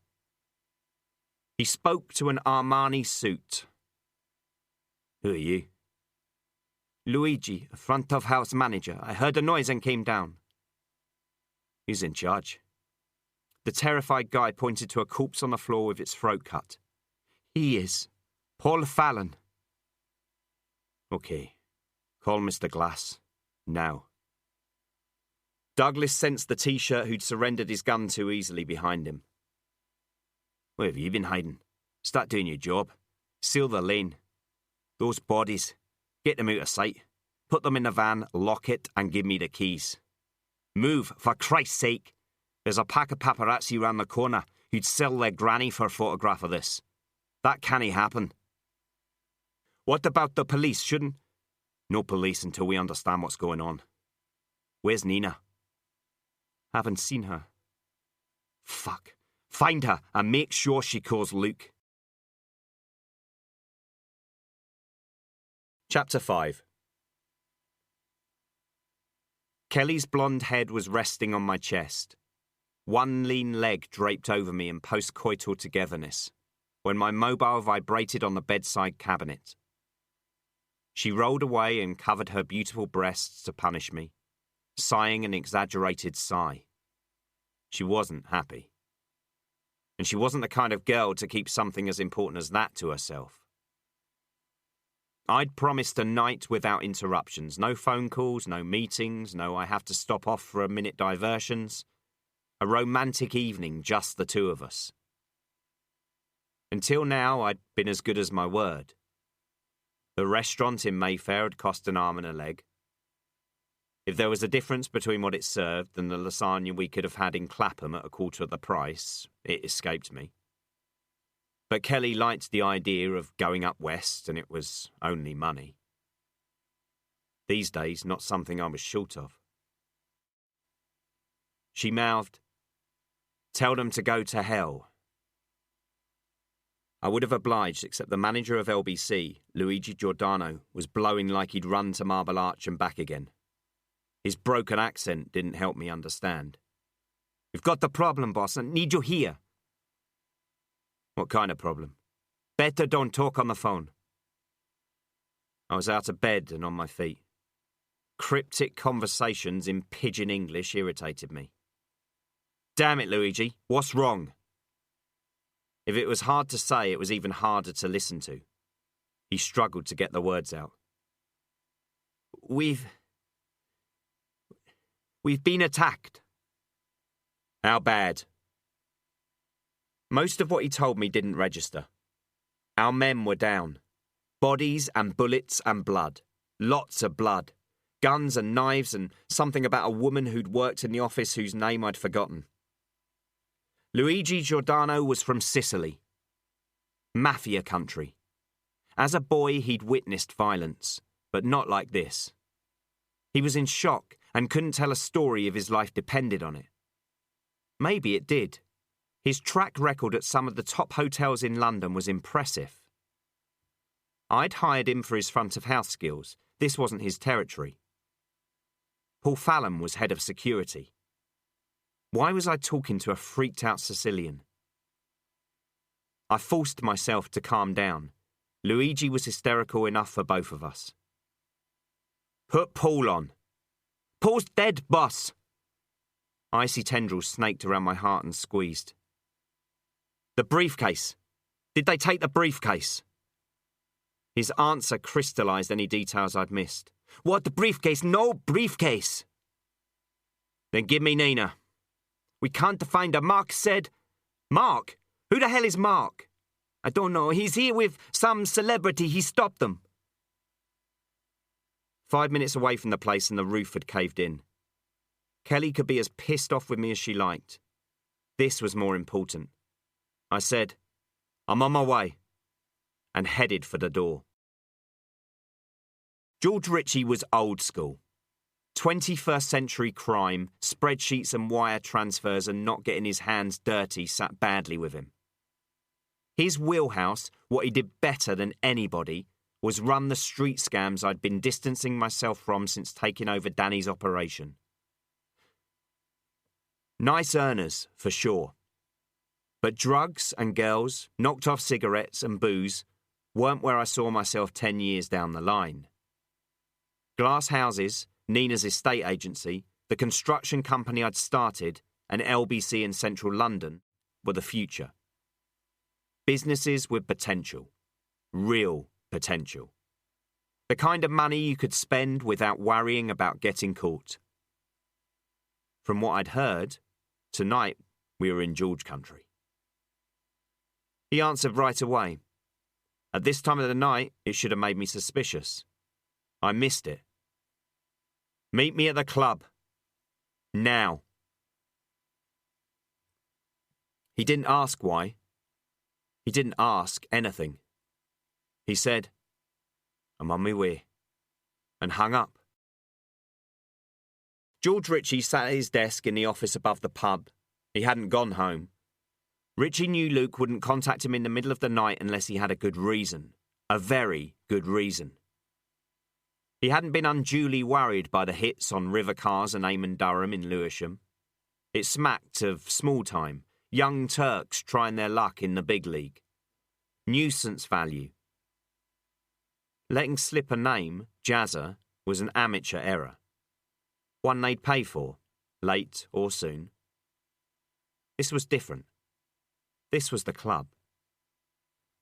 He spoke to an Armani suit. Who are you? Luigi, front of house manager. I heard a noise and came down. Who's in charge? The terrified guy pointed to a corpse on the floor with its throat cut. He is. Paul Fallon. Okay. Call Mr. Glass. Now. Douglas sensed the T-shirt who'd surrendered his gun too easily behind him. Where have you been hiding? Start doing your job. Seal the lane. Those bodies. Get them out of sight. Put them in the van, lock it, and give me the keys. Move, for Christ's sake. There's a pack of paparazzi round the corner who'd sell their granny for a photograph of this. That can't happen. What about the police, shouldn't? No police until we understand what's going on. Where's Nina? Haven't seen her. Fuck. Find her and make sure she calls Luke. Chapter 5. Kelly's blonde head was resting on my chest. One lean leg draped over me in post-coital togetherness, when my mobile vibrated on the bedside cabinet. She rolled away and covered her beautiful breasts to punish me, sighing an exaggerated sigh. She wasn't happy. And she wasn't the kind of girl to keep something as important as that to herself. I'd promised a night without interruptions. No phone calls, no meetings, no I have to stop off for a minute diversions. A romantic evening, just the two of us. Until now, I'd been as good as my word. The restaurant in Mayfair had cost an arm and a leg. If there was a difference between what it served and the lasagna we could have had in Clapham at a quarter of the price, it escaped me. But Kelly liked the idea of going up west, and it was only money. These days, not something I was short of. She mouthed, "Tell them to go to hell." I would have obliged, except the manager of LBC, Luigi Giordano, was blowing like he'd run to Marble Arch and back again. His broken accent didn't help me understand. "We've got the problem, boss, and need you here." "What kind of problem?" "Better don't talk on the phone." I was out of bed and on my feet. Cryptic conversations in pidgin English irritated me. "Damn it, Luigi, what's wrong?" If it was hard to say, it was even harder to listen to. He struggled to get the words out. We've been attacked." "How bad?" Most of what he told me didn't register. Our men were down. Bodies and bullets and blood. Lots of blood. Guns and knives and something about a woman who'd worked in the office whose name I'd forgotten. Luigi Giordano was from Sicily. Mafia country. As a boy, he'd witnessed violence, but not like this. He was in shock and couldn't tell a story if his life depended on it. Maybe it did. His track record at some of the top hotels in London was impressive. I'd hired him for his front-of-house skills. This wasn't his territory. Paul Fallon was head of security. Why was I talking to a freaked-out Sicilian? I forced myself to calm down. Luigi was hysterical enough for both of us. "Put Paul on." "Paul's dead, boss." Icy tendrils snaked around my heart and squeezed. "The briefcase. Did they take the briefcase?" His answer crystallized any details I'd missed. "What, the briefcase? No briefcase." "Then give me Nina." "We can't find her. Mark said..." "Mark? Who the hell is Mark?" "I don't know. He's here with some celebrity. He stopped them." 5 minutes away from the place and the roof had caved in. Kelly could be as pissed off with me as she liked. This was more important. I said, "I'm on my way," and headed for the door. George Ritchie was old school. 21st century crime, spreadsheets and wire transfers and not getting his hands dirty sat badly with him. His wheelhouse, what he did better than anybody, was run the street scams I'd been distancing myself from since taking over Danny's operation. Nice earners, for sure. But drugs and girls, knocked off cigarettes and booze weren't where I saw myself 10 years down the line. Glass houses, Nina's estate agency, the construction company I'd started, and LBC in central London were the future. Businesses with potential. Real potential. The kind of money you could spend without worrying about getting caught. From what I'd heard, tonight we were in George country. He answered right away. At this time of the night, it should have made me suspicious. I missed it. "Meet me at the club. Now." He didn't ask why. He didn't ask anything. He said, "I'm on my way," and hung up. George Ritchie sat at his desk in the office above the pub. He hadn't gone home. Ritchie knew Luke wouldn't contact him in the middle of the night unless he had a good reason. A very good reason. He hadn't been unduly worried by the hits on River Cars and Eamon Durham in Lewisham. It smacked of small time, young Turks trying their luck in the big league. Nuisance value. Letting slip a name, Jazza, was an amateur error. One they'd pay for, late or soon. This was different. This was the club.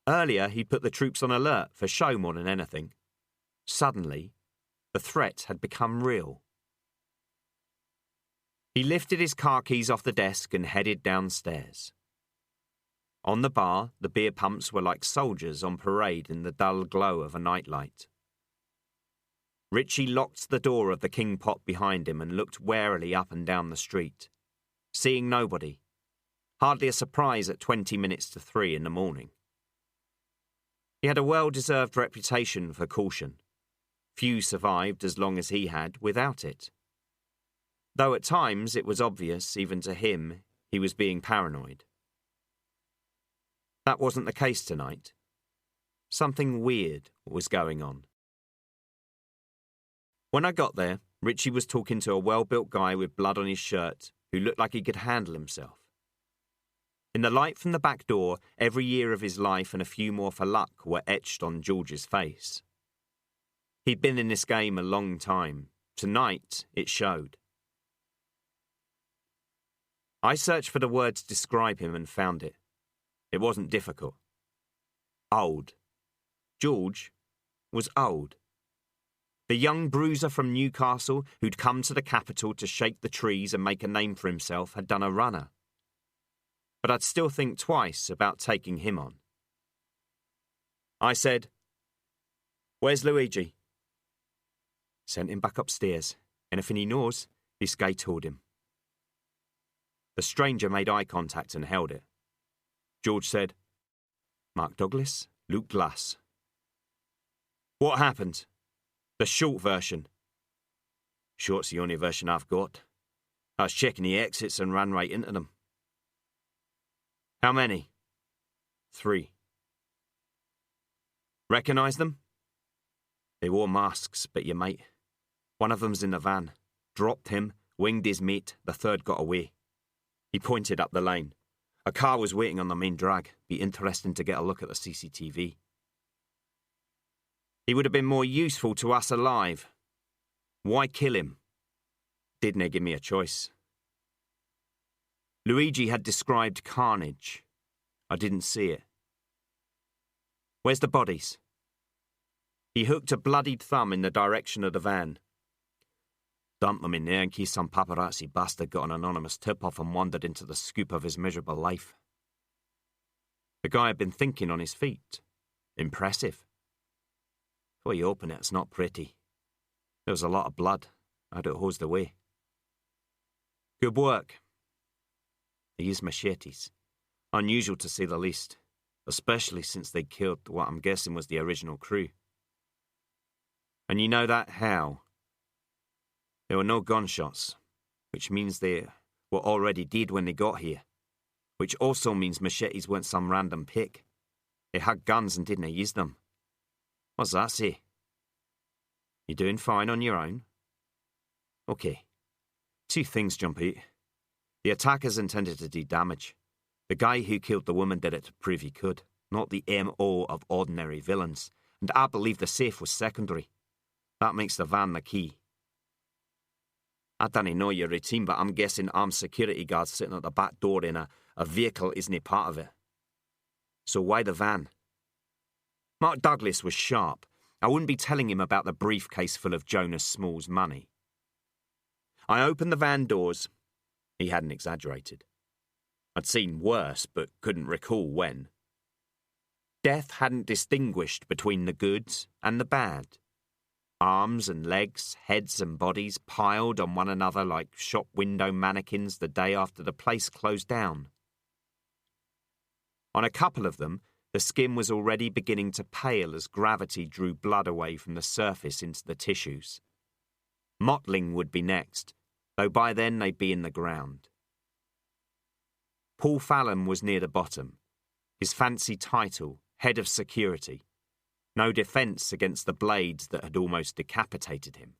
Earlier, he'd put the troops on alert for show more than anything. Suddenly, the threat had become real. He lifted his car keys off the desk and headed downstairs. On the bar, the beer pumps were like soldiers on parade in the dull glow of a nightlight. Richie locked the door of the King Pot behind him and looked warily up and down the street, seeing nobody. Hardly a surprise at 20 minutes to 3 in the morning. He had a well-deserved reputation for caution. Few survived as long as he had without it. Though at times it was obvious, even to him, he was being paranoid. That wasn't the case tonight. Something weird was going on. When I got there, Richie was talking to a well-built guy with blood on his shirt who looked like he could handle himself. In the light from the back door, every year of his life and a few more for luck were etched on George's face. He'd been in this game a long time. Tonight, it showed. I searched for the word to describe him and found it. It wasn't difficult. Old. George was old. The young bruiser from Newcastle who'd come to the capital to shake the trees and make a name for himself had done a runner. But I'd still think twice about taking him on. I said, "Where's Luigi?" "Sent him back upstairs. Anything he knows, this guy told him." The stranger made eye contact and held it. George said, "Mark Douglas, Luke Glass." "What happened? The short version." "Short's the only version I've got. I was checking the exits and ran right into them." "How many?" "3. Recognise them?" "They wore masks, but you might. One of them's in the van. Dropped him, winged his mate, the third got away." He pointed up the lane. "A car was waiting on the main drag. Be interesting to get a look at the CCTV. "He would have been more useful to us alive. Why kill him?" "Didn't give me a choice." Luigi had described carnage. I didn't see it. "Where's the bodies?" He hooked a bloodied thumb in the direction of the van. "Dumped them in there in case some paparazzi bastard got an anonymous tip-off and wandered into the scoop of his miserable life." The guy had been thinking on his feet. Impressive. "Before you open it, it's not pretty. There was a lot of blood. I had it hosed away." "Good work." They used machetes. Unusual to say the least, especially since they killed what I'm guessing was the original crew. "And you know that how?" "There were no gunshots, which means they were already dead when they got here, which also means machetes weren't some random pick. They had guns and didn't use them. What's that say?" "You doing fine on your own?" "Okay. 2 things jump out. The attackers intended to do damage. The guy who killed the woman did it to prove he could, not the MO of ordinary villains, and I believe the safe was secondary. That makes the van the key. I don't know your routine, but I'm guessing armed security guards sitting at the back door in a vehicle isn't a part of it. So why the van?" Mark Douglas was sharp. I wouldn't be telling him about the briefcase full of Jonas Small's money. I opened the van doors. He hadn't exaggerated. I'd seen worse, but couldn't recall when. Death hadn't distinguished between the goods and the bad. Arms and legs, heads and bodies piled on one another like shop window mannequins the day after the place closed down. On a couple of them, the skin was already beginning to pale as gravity drew blood away from the surface into the tissues. Mottling would be next, though by then they'd be in the ground. Paul Fallon was near the bottom, his fancy title, head of security. No defence against the blades that had almost decapitated him.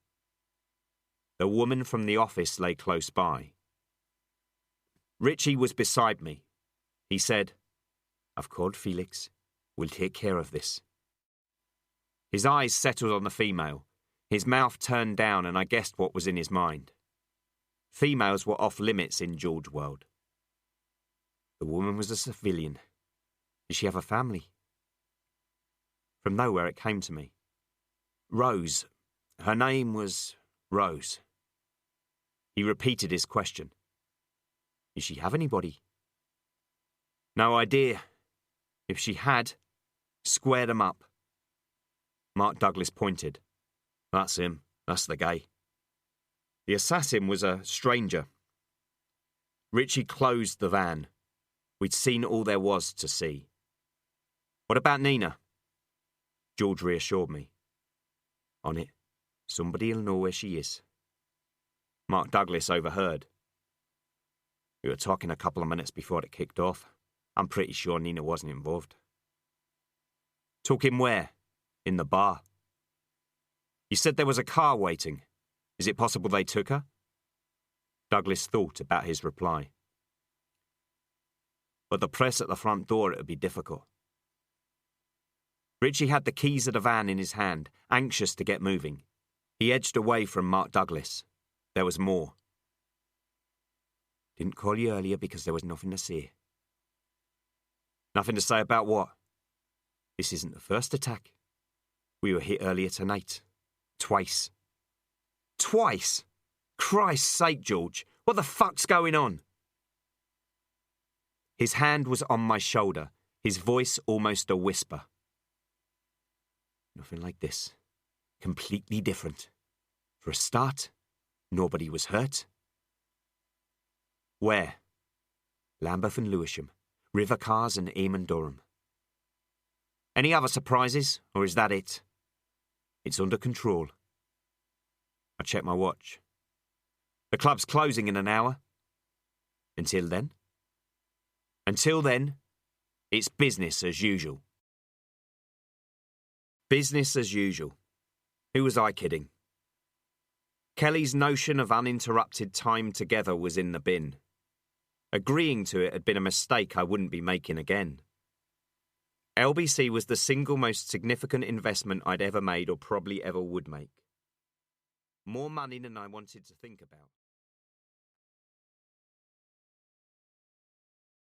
The woman from the office lay close by. Richie was beside me. He said, "I've called Felix. We'll take care of this." His eyes settled on the female. His mouth turned down and I guessed what was in his mind. Females were off limits in George world. The woman was a civilian. Did she have a family? From nowhere it came to me. Rose. Her name was Rose. He repeated his question. Did she have anybody? No idea. If she had, squared 'em up. Mark Douglas pointed. That's him. That's the guy. The assassin was a stranger. Richie closed the van. We'd seen all there was to see. What about Nina? George reassured me. On it. Somebody'll know where she is. Mark Douglas overheard. We were talking a couple of minutes before it kicked off. I'm pretty sure Nina wasn't involved. Talking where? In the bar. You said there was a car waiting. Is it possible they took her? Douglas thought about his reply. But the press at the front door, it would be difficult. Richie had the keys of the van in his hand, anxious to get moving. He edged away from Mark Douglas. There was more. Didn't call you earlier because there was nothing to say. Nothing to say about what? This isn't the first attack. We were hit earlier tonight. Twice. Twice? Christ's sake, George. What the fuck's going on? His hand was on my shoulder, his voice almost a whisper. Nothing like this. Completely different. For a start, nobody was hurt. Where? Lambeth and Lewisham, River Cars and Eamon Durham. Any other surprises, or is that it? It's under control. I checked my watch. The club's closing in an hour. Until then? Until then, it's business as usual. Business as usual. Who was I kidding? Kelly's notion of uninterrupted time together was in the bin. Agreeing to it had been a mistake I wouldn't be making again. LBC was the single most significant investment I'd ever made or probably ever would make. More money than I wanted to think about.